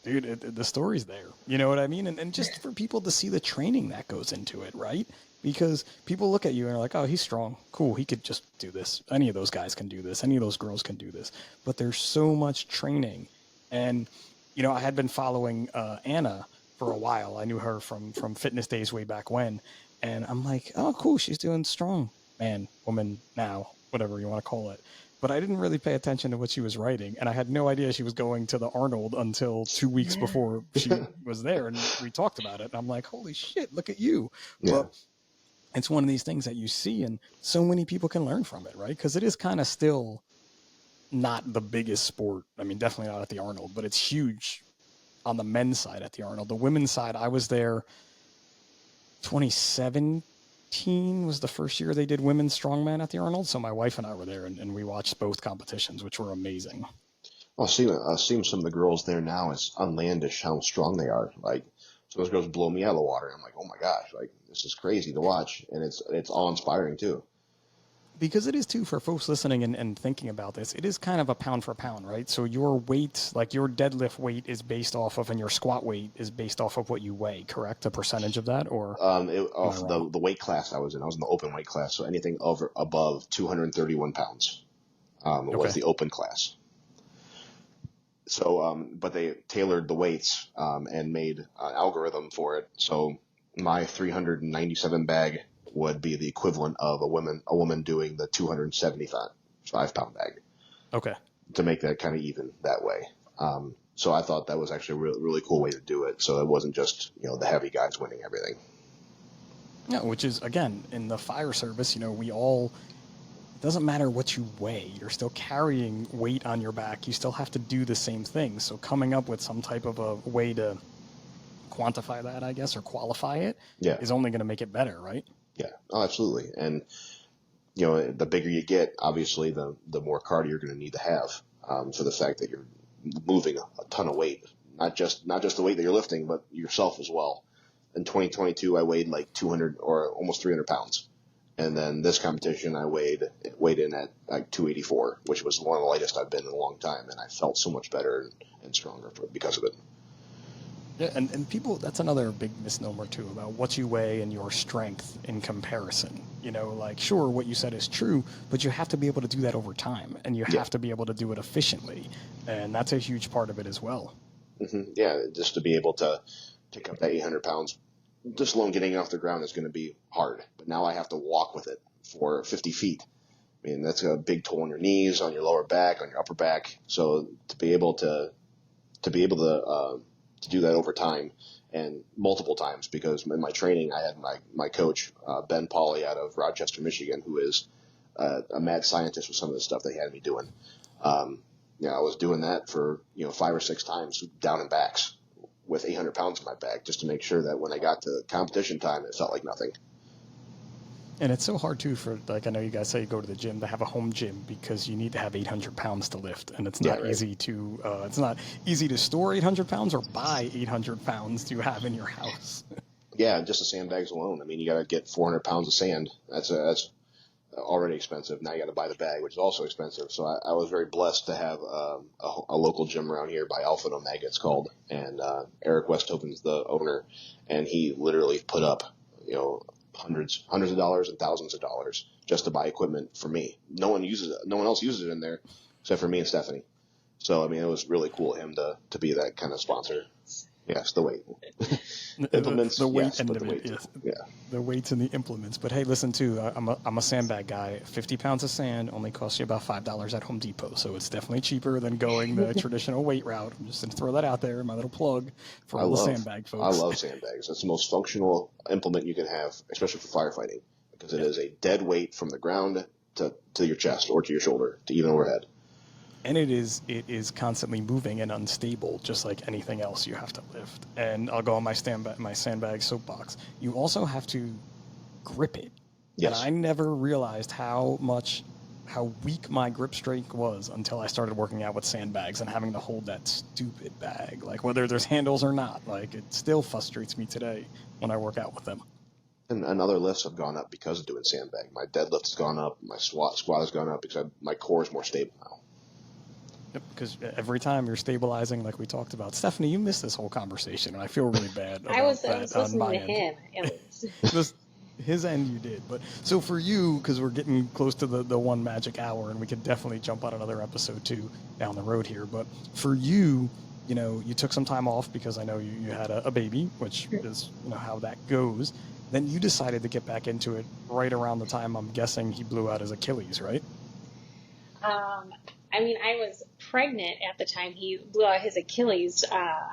Dude, the story's there. You know what I mean? And just for people to see the training that goes into it, right? Because people look at you and are like, oh, he's strong. Cool. He could just do this. Any of those guys can do this. Any of those girls can do this. But there's so much training. And, I had been following Anna for a while. I knew her from fitness days way back when. And I'm like, oh, cool. She's doing strong man, woman now, whatever you want to call it. But I didn't really pay attention to what she was writing, and I had no idea she was going to the Arnold until 2 weeks before she was there, and we talked about it. And I'm like, holy shit, look at you. Yeah. But it's one of these things that you see, and so many people can learn from it, right? Because it is kind of still not the biggest sport. I mean, definitely not at the Arnold, but it's huge on the men's side at the Arnold. The women's side, I was there 2017 was the first year they did women's strongman at the Arnold. So my wife and I were there, and we watched both competitions, which were amazing. Well, seeing some of the girls there now, it's unlandish how strong they are. Like, some of those girls blow me out of the water. I'm like, oh my gosh, like, this is crazy to watch, and it's awe-inspiring too. Because it is too, for folks listening and thinking about this, it is kind of a pound for pound, right? So your weight, like your deadlift weight is based off of, and your squat weight is based off of what you weigh, correct? A percentage of that, or? The weight class I was in the open weight class, so anything above 231 pounds was the open class. So, but they tailored the weights and made an algorithm for it. So my 397 bag would be the equivalent of a woman doing the 275 pound bag. Okay. To make that kind of even that way. So I thought that was actually a really, really cool way to do it. So it wasn't just, the heavy guys winning everything. Yeah, which is, again, in the fire service, we all, it doesn't matter what you weigh. You're still carrying weight on your back. You still have to do the same thing. So coming up with some type of a way to quantify that, I guess, or qualify it is only going to make it better, right? Yeah, oh, absolutely. And, the bigger you get, obviously, the more cardio you're going to need to have for the fact that you're moving a ton of weight, not just the weight that you're lifting, but yourself as well. In 2022, I weighed like 200 or almost 300 pounds. And then this competition, I weighed in at like 284, which was one of the lightest I've been in a long time. And I felt so much better and stronger because of it. Yeah, and people, that's another big misnomer too about what you weigh and your strength in comparison. Like, sure, what you said is true, but you have to be able to do that over time, and you have to be able to do it efficiently. And that's a huge part of it as well. Mm-hmm. Yeah, just to be able to pick up that 800 pounds, just alone getting off the ground is going to be hard. But now I have to walk with it for 50 feet. I mean, that's a big toll on your knees, on your lower back, on your upper back. So to be able to do that over time and multiple times, because in my training I had my coach Ben Pauly out of Rochester, Michigan, who is a mad scientist with some of the stuff they had me doing. I was doing that for 5 or 6 times down and backs with 800 pounds in my back, just to make sure that when I got to competition time it felt like nothing. And it's so hard too for, like, I know you guys say you go to the gym to have a home gym because you need to have 800 pounds to lift, and it's not easy to store 800 pounds or buy 800 pounds to have in your house. Yeah, just the sandbags alone. I mean, you got to get 400 pounds of sand. That's already expensive. Now you got to buy the bag, which is also expensive. So I was very blessed to have a local gym around here by Alpha and Omega, it's called, and Eric Westhoven's the owner, and he literally put up hundreds of dollars and thousands of dollars just to buy equipment for me. No one uses it. No one else uses it in there except for me and Stephanie. So, I mean, it was really cool of him to be that kind of sponsor. Yes, the weight. Implements. The weight yes, end but of the weight. it, yes. Yeah. The weights and the implements. But hey, listen too, I'm a sandbag guy. 50 pounds of sand only costs you about $5 at Home Depot. So it's definitely cheaper than going the traditional weight route. I'm just going to throw that out there, my little plug for all the sandbag folks. I love sandbags. That's the most functional implement you can have, especially for firefighting, because it is a dead weight from the ground to your chest or to your shoulder to even overhead. And it is constantly moving and unstable, just like anything else you have to lift. And I'll go on my sandbag soapbox. You also have to grip it. Yes. And I never realized how weak my grip strength was until I started working out with sandbags and having to hold that stupid bag. Like, whether there's handles or not, like, it still frustrates me today when I work out with them. And other lifts have gone up because of doing sandbag. My deadlift has gone up. My squat has gone up because my core is more stable now. Because every time you're stabilizing, like we talked about, Stephanie, you missed this whole conversation, and I feel really bad about I was that on listening my to end. him at least. His end you did. But so for you, because we're getting close to the one magic hour, and we could definitely jump on another episode too down the road here. But for you, you took some time off because I know you had a baby, which is how that goes. Then you decided to get back into it right around the time I'm guessing he blew out his Achilles, right? I mean, I was pregnant at the time he blew out his Achilles. I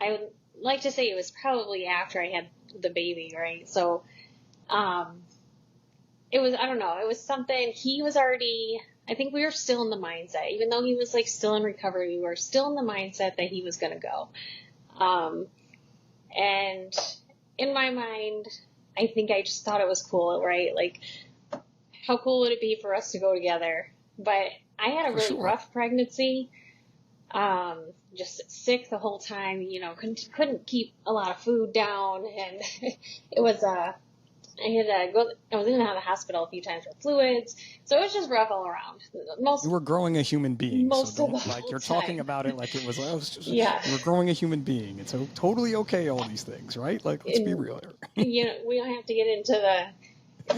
would like to say it was probably after I had the baby, right? So, it was, I don't know, it was something, he was already, I think we were still in the mindset, even though he was like still in recovery, we were still in the mindset that he was going to go. And in my mind, I think I just thought it was cool, right? Like, how cool would it be for us to go together? But I had a really rough pregnancy, just sick the whole time, couldn't keep a lot of food down. And it was, I was in and out of the hospital a few times for fluids. So it was just rough all around. You were growing a human being. Most so of the don't, like whole you're time. talking about it like it was, Yeah. You were growing a human being. It's totally okay, all these things, right? Like, let's be real here. We don't have to get into the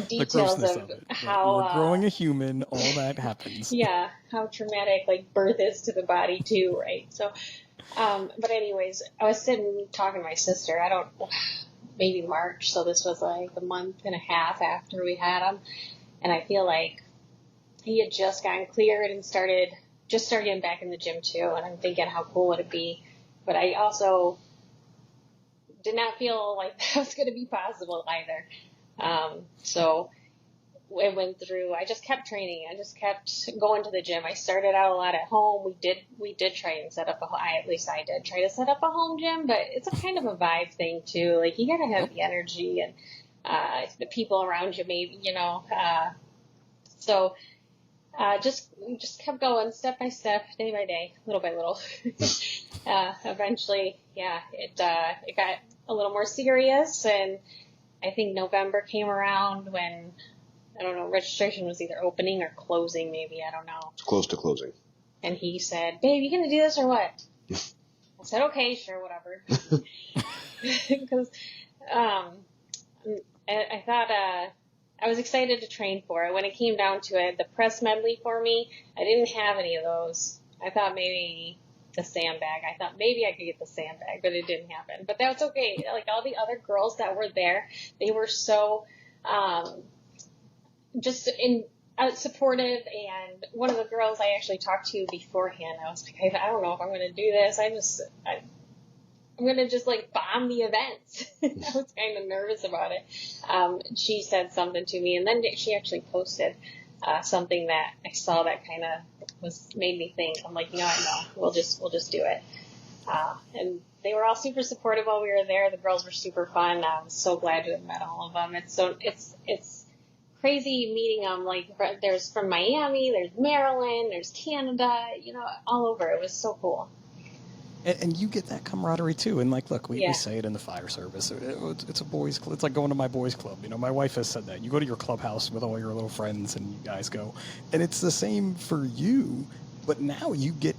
details of it. how you were growing a human, all that happens. Yeah, how traumatic like birth is to the body too, right? So, but anyways, I was sitting talking to my sister. Maybe March, so this was like a month and a half after we had him, and I feel like he had just gotten cleared and started getting back in the gym too. And I'm thinking, how cool would it be? But I also did not feel like that was going to be possible either. So it went through, I just kept training. I just kept going to the gym. I started out a lot at home. We did try and set up at least I did try to set up a home gym, but it's a kind of a vibe thing too. Like you gotta have the energy and, the people around you maybe, so, just kept going step by step, day by day, little by little. Eventually, it got a little more serious, and I think November came around when, I don't know, registration was either opening or closing, maybe, I don't know. It's close to closing. And he said, "Babe, you gonna do this or what?" I said, "Okay, sure, whatever." Because I thought I was excited to train for it. When it came down to it, the press medley for me, I didn't have any of those. I thought maybe the sandbag. I thought maybe I could get the sandbag, but it didn't happen. But that's okay. Like all the other girls that were there, they were so just supportive. And one of the girls I actually talked to beforehand, I was like, I don't know if I'm going to do this. I'm going to just like bomb the events. I was kind of nervous about it. She said something to me, and then she actually posted something that I saw that kind of made me think. I'm like, no, we'll just do it. And they were all super supportive while we were there. The girls were super fun. I was so glad to have met all of them. It's crazy meeting them. Like there's from Miami, there's Maryland, there's Canada, all over. It was so cool. And you get that camaraderie too. And like, look, we say it in the fire service. It's a boys' club. It's like going to my boys' club. My wife has said that. You go to your clubhouse with all your little friends and you guys go. And it's the same for you. But now you get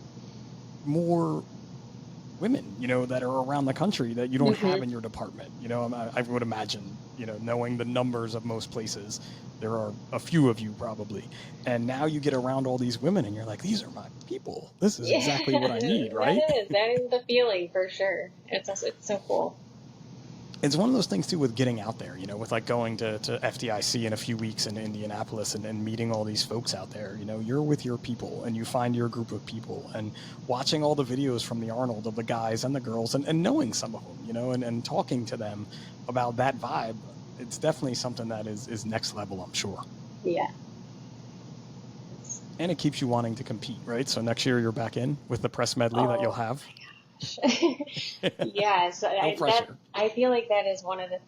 more women, that are around the country that you don't have in your department. I would imagine, knowing the numbers of most places, there are a few of you probably. And now you get around all these women and you're like, these are my people. This is exactly what I need, right? That is the feeling for sure. It's so cool. It's one of those things too with getting out there, with like going to FDIC in a few weeks in Indianapolis and meeting all these folks out there. You're with your people and you find your group of people, and watching all the videos from the Arnold of the guys and the girls and knowing some of them, and talking to them about that vibe. It's definitely something that is next level, I'm sure. Yeah. And it keeps you wanting to compete, right? So next year you're back in with the press medley that you'll have. Yes, no pressure. I feel like that is one of the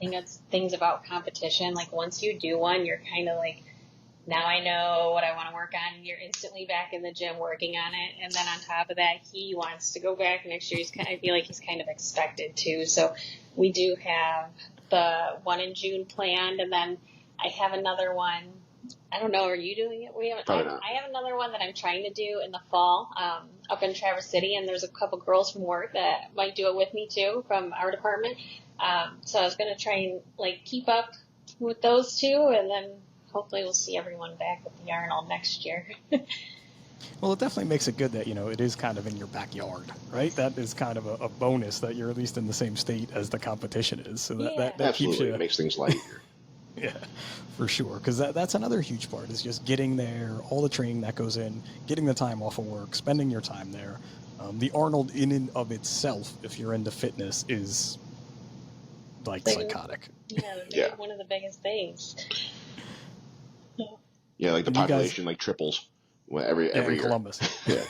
things about competition. Like once you do one, you're kind of like, now I know what I want to work on, and you're instantly back in the gym working on it. And then on top of that, he wants to go back next year. I feel like he's kind of expected to. So we do have the one in June planned, and then I have another one I don't know. Are you doing it? Probably not. I have another one that I'm trying to do in the fall, up in Traverse City, and there's a couple girls from work that might do it with me too, from our department. So I was going to try and like keep up with those two, and then hopefully we'll see everyone back at the Arnold next year. Well, it definitely makes it good that, it is kind of in your backyard, right? That is kind of a bonus that you're at least in the same state as the competition is. So that keeps Absolutely. you... It makes things light. Yeah, for sure. Because that's another huge part is just getting there, all the training that goes in, getting the time off of work, spending your time there. The Arnold in and of itself, if you're into fitness, is like psychotic. Yeah, one of the biggest things. Yeah, like the population like triples every year. Columbus. Yeah.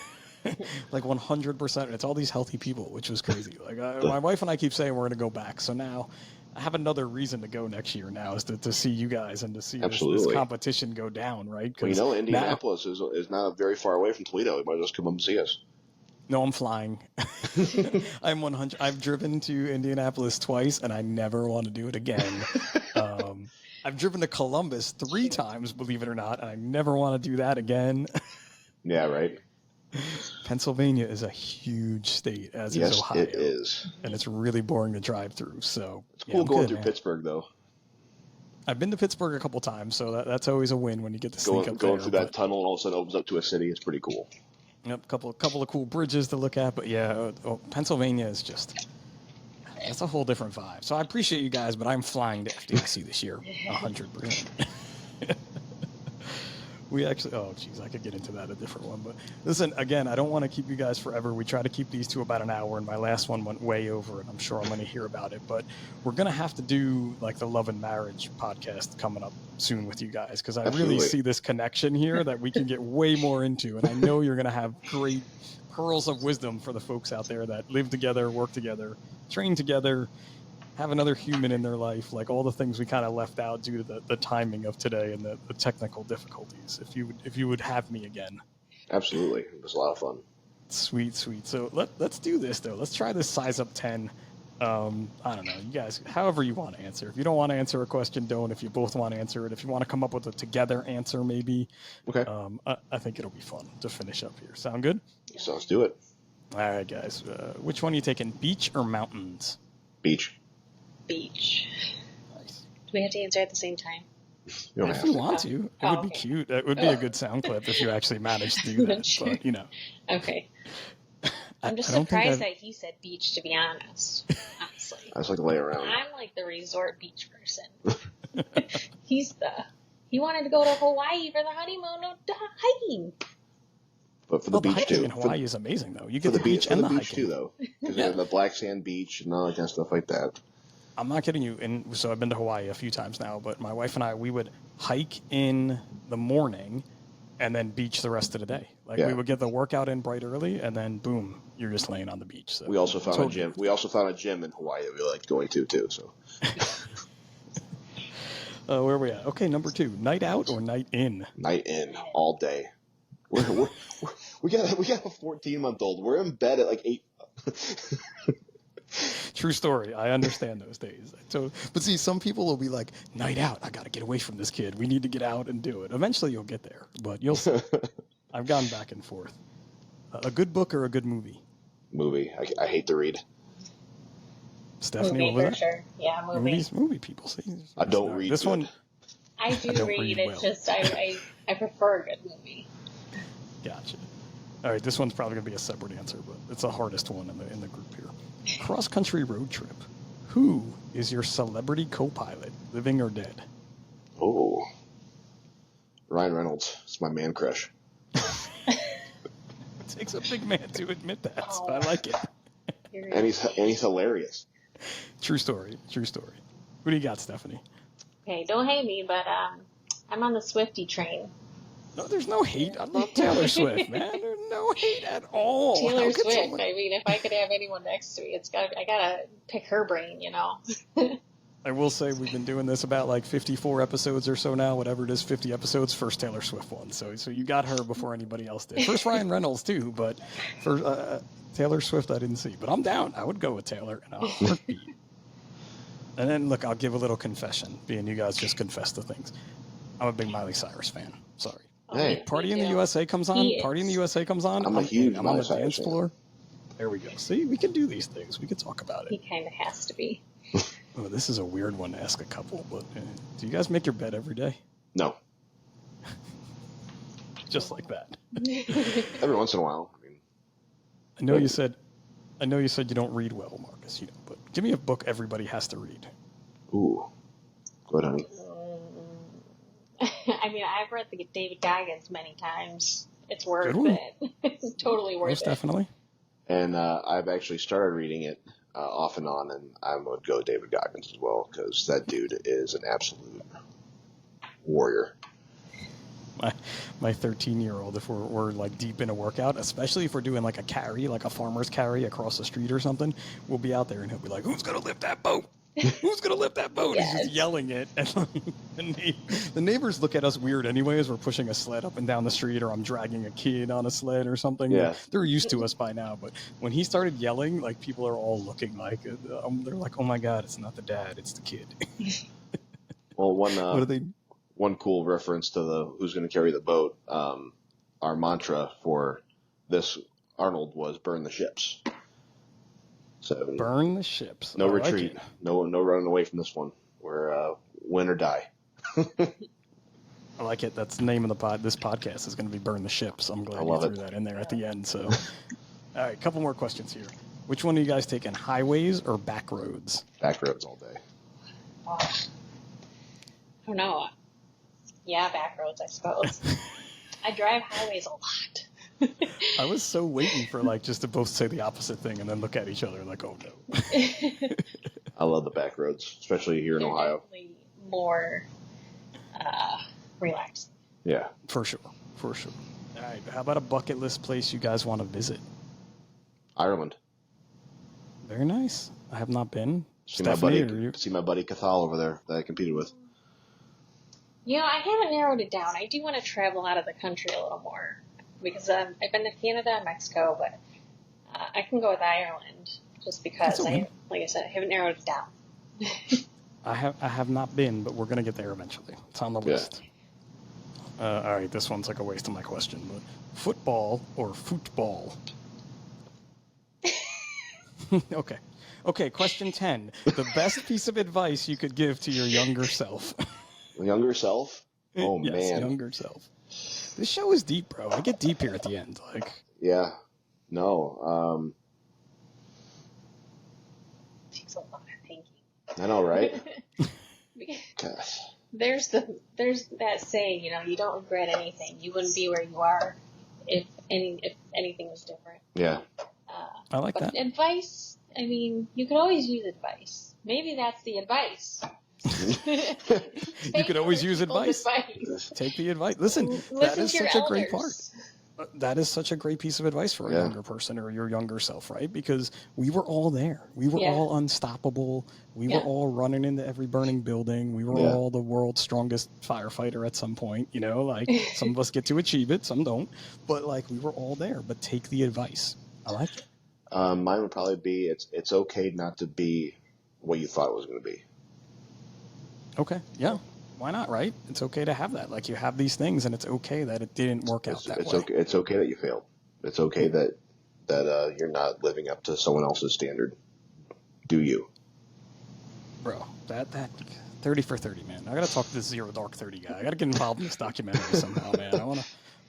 Like 100%. It's all these healthy people, which was crazy. Like my wife and I keep saying we're going to go back. So now I have another reason to go next year now is to see you guys and to see this competition go down, right? Well, Indianapolis is not very far away from Toledo. You might just come up and see us. No, I'm flying. I'm 100. I've driven to Indianapolis twice, and I never want to do it again. I've driven to Columbus 3 times, believe it or not, and I never want to do that again. Yeah, right. Pennsylvania is a huge state, as is Ohio. Yes, it is. And it's really boring to drive through. So it's cool going through Pittsburgh, though. I've been to Pittsburgh a couple times, so that's always a win when you get to sneak up going through that tunnel and all of a sudden opens up to a city. It's pretty cool. Yep, couple of cool bridges to look at, but Pennsylvania is just... That's a whole different vibe. So I appreciate you guys, but I'm flying to FDIC this year, 100%. We actually, I could get into that a different one. But listen, again, I don't want to keep you guys forever. We try to keep these to about an hour, and my last one went way over, and I'm sure I'm going to hear about it. But we're going to have to do like the Love and Marriage podcast coming up soon with you guys, because I really see this connection here that we can get way more into. And I know you're going to have great pearls of wisdom for the folks out there that live together, work together, train together, have another human in their life, like all the things we kind of left out due to the timing of today and the technical difficulties. If you would have me again. Absolutely. It was a lot of fun. Sweet. So let's do this, though. Let's try this size up 10. I don't know. You guys, however you want to answer. If you don't want to answer a question, don't. If you both want to answer it. If you want to come up with a together answer, maybe. Okay. I think it'll be fun to finish up here. Sound good? So let's do it. All right, guys. Which one are you taking, beach or mountains? Beach. Nice. Do we have to answer at the same time? If you want to. It would be cute. It would be a good sound clip if you actually managed to do that. Sure. But, Okay. I'm just surprised that he said beach, to be honest. Honestly. I just like to lay around. I'm like the resort beach person. He wanted to go to Hawaii for the honeymoon, no hiking. But for the beach hiking too. in Hawaii is amazing, though. You get the beach and the beach hiking too, though. Because they have the black sand beach and all that kind of stuff like that. I'm not kidding you. And so I've been to Hawaii a few times now, but my wife and I, we would hike in the morning and then beach the rest of the day. We would get the workout in bright early, and then boom, you're just laying on the beach. So we also found a gym. We also found a gym in Hawaii that we liked going to too. So where are we at? Okay, number 2, night out or night in? Night in all day. We got a 14-month-old. We're in bed at like 8. True story. I understand those days. But see, some people will be like, night out. I got to get away from this kid. We need to get out and do it. Eventually you'll get there, but you'll see. I've gone back and forth. A good book or a good movie? Movie. I hate to read. Stephanie, movie, for sure. Yeah, movie. Movie people. See, I don't read this good. one. I do read. It's just I prefer a good movie. Gotcha. All right, this one's probably going to be a separate answer, but it's the hardest one in the group here. Cross-country road trip. Who is your celebrity co-pilot, living or dead? Oh, Ryan Reynolds. It's my man crush. It takes a big man to admit that, so I like it. And he's hilarious. True story. Who do you got, Stephanie? Okay, don't hate me, but I'm on the Swiftie train. No, there's no hate. I love Taylor Swift, man. There's no hate at all. Taylor Swift. I mean, if I could have anyone next to me, I gotta pick her brain, I will say we've been doing this about like 54 episodes or so now, whatever it is, 50 episodes. First Taylor Swift one, so you got her before anybody else did. First Ryan Reynolds too, but for Taylor Swift I didn't see. But I'm down. I would go with Taylor in a heartbeat. And then look, I'll give a little confession, being you guys just confess the things. I'm a big Miley Cyrus fan. Sorry. Oh, Hey. me Party in the too. USA comes on. He Party in the is. USA comes on. I'm a huge I'm on Miley the Cyrus dance fan. floor. There we go. See, we can do these things. We can talk about He it. kind of has to be. Oh, this is a weird one to ask a couple, but do you guys make your bed every day? No, Just like that. every once in a while. I mean, I know you said you don't read well, Marcus. But give me a book everybody has to read. ooh, good honey. I mean, I've read the David Goggins many times. It's worth Good one. it. It's totally worth Most it. definitely. And I've actually started reading it off and on, and I would go David Goggins as well because that dude is an absolute warrior. My 13-year-old, if we're like deep in a workout, especially if we're doing like a carry, like a farmer's carry across the street or something, we'll be out there and he'll be like, "Who's gonna lift that boat? Who's gonna lift that boat?" He's just Yes. yelling it, and like, the neighbors look at us weird anyways. We're pushing a sled up and down the street, or I'm dragging a kid on a sled or something. Yeah. They're used to us by now. But when he started yelling, like people are all looking like they're like, "Oh my God, it's not the dad, it's the kid." Well, What are they? one cool reference to the who's going to carry the boat. Our mantra for this Arnold was "burn the ships." So Burn the ships. no I like retreat, it. no running away from this one. We're win or die. I like it. That's the name of the pod. This podcast is going to be "Burn the Ships." I'm glad I you love threw it. that in there at the end. So, all right, a couple more questions here. Which one are you guys taking, highways or back roads? Back roads all day. Oh. I don't know. Yeah, back roads, I suppose. I drive highways a lot. I was so waiting for like just to both say the opposite thing and then look at each other like, oh no. I love the back roads, especially here in They're Ohio. definitely more relaxing. Yeah. For sure. For sure. All right. How about a bucket list place you guys want to visit? Ireland. Very nice. I have not been. See Stephanie, are you? my buddy Cathal over there that I competed with. You know, I haven't narrowed it down. I do want to travel out of the country a little more because I've been to Canada and Mexico, but I can go with Ireland just because That's okay. like I said, I haven't narrowed it down. I have not been, but we're gonna get there eventually. It's on the Yeah. list. All right, this one's like a waste of my question, but football or football? Okay. Okay, question 10. The best piece of advice you could give to your younger self. Younger self? Oh, Yes, man. younger self. This show is deep, bro. I get deep here at the end. Like, Yeah. No. Takes a lot of thinking. I know, right? Gosh. There's that saying, you know, you don't regret anything. You wouldn't be where you are if anything was different. Yeah. I like But that. advice, I mean, you could always use advice. Maybe that's the advice. You could always use People's advice. Take the advice. Listen, that Listen is to your such a great part. elders. That is such a great piece of advice for a Yeah. younger person or your younger self, right? Because we were all there. We were Yeah. all unstoppable. We Yeah. were all running into every burning building. We were Yeah. all the world's strongest firefighter at some point, you know, like some of us get to achieve it, some don't. But like we were all there. But take the advice. I like it. Mine would probably be it's okay not to be what you thought it was going to be. Okay. Yeah. Why not, right? It's okay to have that. Like you have these things and it's okay that it didn't work out that It's way. okay. It's okay that you failed. It's okay that you're not living up to someone else's standard. Do you? Bro, that 30 for 30, man. I gotta talk to this Zero Dark 30 guy. I gotta get involved in this documentary somehow, man.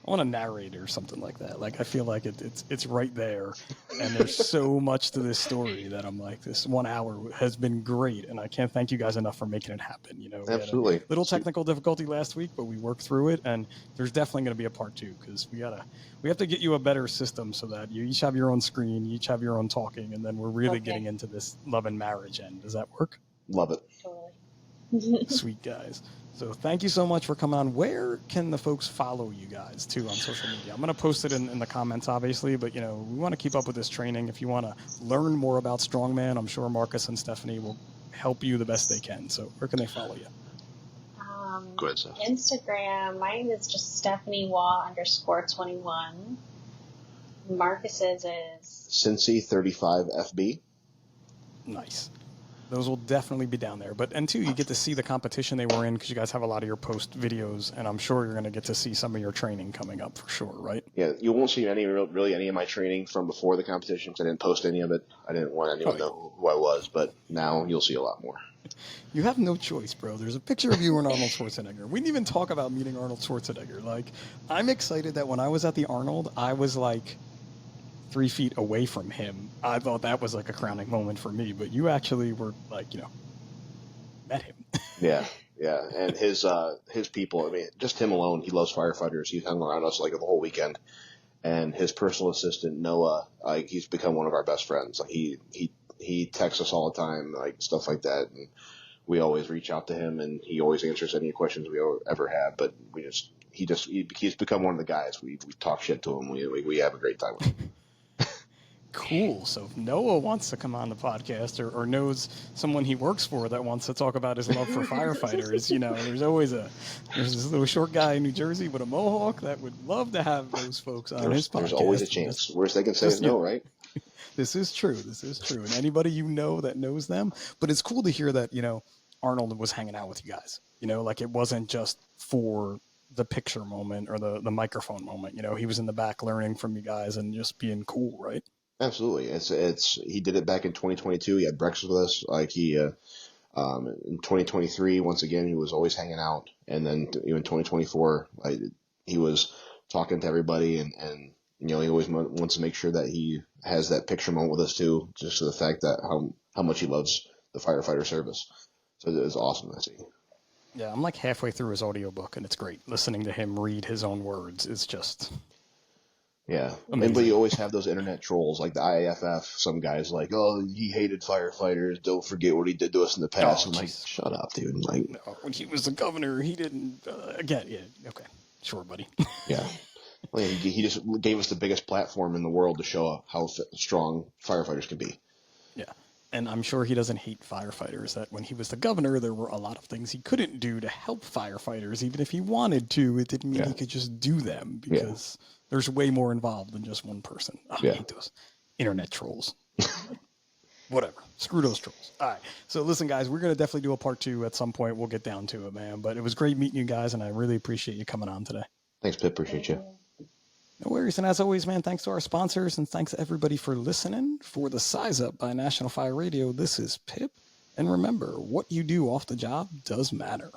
I wanna narrate it or something like that. Like I feel like it's right there, and there's so much to this story that I'm like, this 1 hour has been great, and I can't thank you guys enough for making it happen. You know, we had a Absolutely. little technical difficulty last week, but we worked through it, and there's definitely gonna be a part 2 because we have to get you a better system so that you each have your own screen, you each have your own talking, and then we're really Okay. getting into this love and marriage end. Does that work? Love it. Totally. Sweet guys. So thank you so much for coming on. Where can the folks follow you guys too on social media? I'm going to post it in the comments, obviously, but you know, we want to keep up with this training. If you want to learn more about Strongman, I'm sure Marcus and Stephanie will help you the best they can. So where can they follow you? Go ahead, Steph. Instagram, mine is just Stephanie Waugh _21. Marcus's is Cincy 35 FB. Nice. those will definitely be down there. And two, you get to see the competition they were in because you guys have a lot of your post videos, and I'm sure you're going to get to see some of your training coming up for sure, right? Yeah, you won't see really any of my training from before the competition because I didn't post any of it. I didn't want anyone to know who I was, but now you'll see a lot more. You have no choice, bro. There's a picture of you and Arnold Schwarzenegger. We didn't even talk about meeting Arnold Schwarzenegger. Like, I'm excited that when I was at the Arnold, I was like 3 feet away from him. I thought that was like a crowning moment for me, but you actually were like, met him. Yeah. And his people, I mean, just him alone, he loves firefighters. He hung around us like the whole weekend. And his personal assistant, Noah, like he's become one of our best friends. Like he texts us all the time, like stuff like that. And we always reach out to him, and he always answers any questions we ever have. But he's become one of the guys. We talk shit to him. We have a great time with him. Cool. So if Noah wants to come on the podcast or knows someone he works for that wants to talk about his love for firefighters, there's this little short guy in New Jersey with a mohawk that would love to have those folks on his podcast. There's always a chance. Worst they can say is no, right? This is true. And anybody that knows them. But it's cool to hear that, Arnold was hanging out with you guys. Like it wasn't just for the picture moment or the microphone moment. He was in the back learning from you guys and just being cool, right? Absolutely. He did it back in 2022. He had breakfast with us. Like in 2023, once again, he was always hanging out. And then even 2024, he was talking to everybody and he always wants to make sure that he has that picture moment with us too, just to the fact that how much he loves the firefighter service. So it was awesome to see. Yeah, I'm like halfway through his audiobook, and it's great. Listening to him read his own words is just... Yeah, but you always have those internet trolls like the IAFF. Some guys like, oh, he hated firefighters. Don't forget what he did to us in the past. I'm like, shut up, dude. Like, no, when he was the governor, he didn't. Again, yeah, okay, sure, buddy. Yeah, well, he just gave us the biggest platform in the world to show how strong firefighters can be. Yeah, and I'm sure he doesn't hate firefighters. That when he was the governor, there were a lot of things he couldn't do to help firefighters. Even if he wanted to, it didn't mean he could just do them because. Yeah. There's way more involved than just one person. I hate those internet trolls. Whatever. Screw those trolls. All right. So listen, guys, we're going to definitely do a part 2 at some point. We'll get down to it, man. But it was great meeting you guys, and I really appreciate you coming on today. Thanks, Pip. Appreciate you. No worries. And as always, man, thanks to our sponsors, and thanks to everybody for listening. For the Size Up by National Fire Radio, this is Pip. And remember, what you do off the job does matter.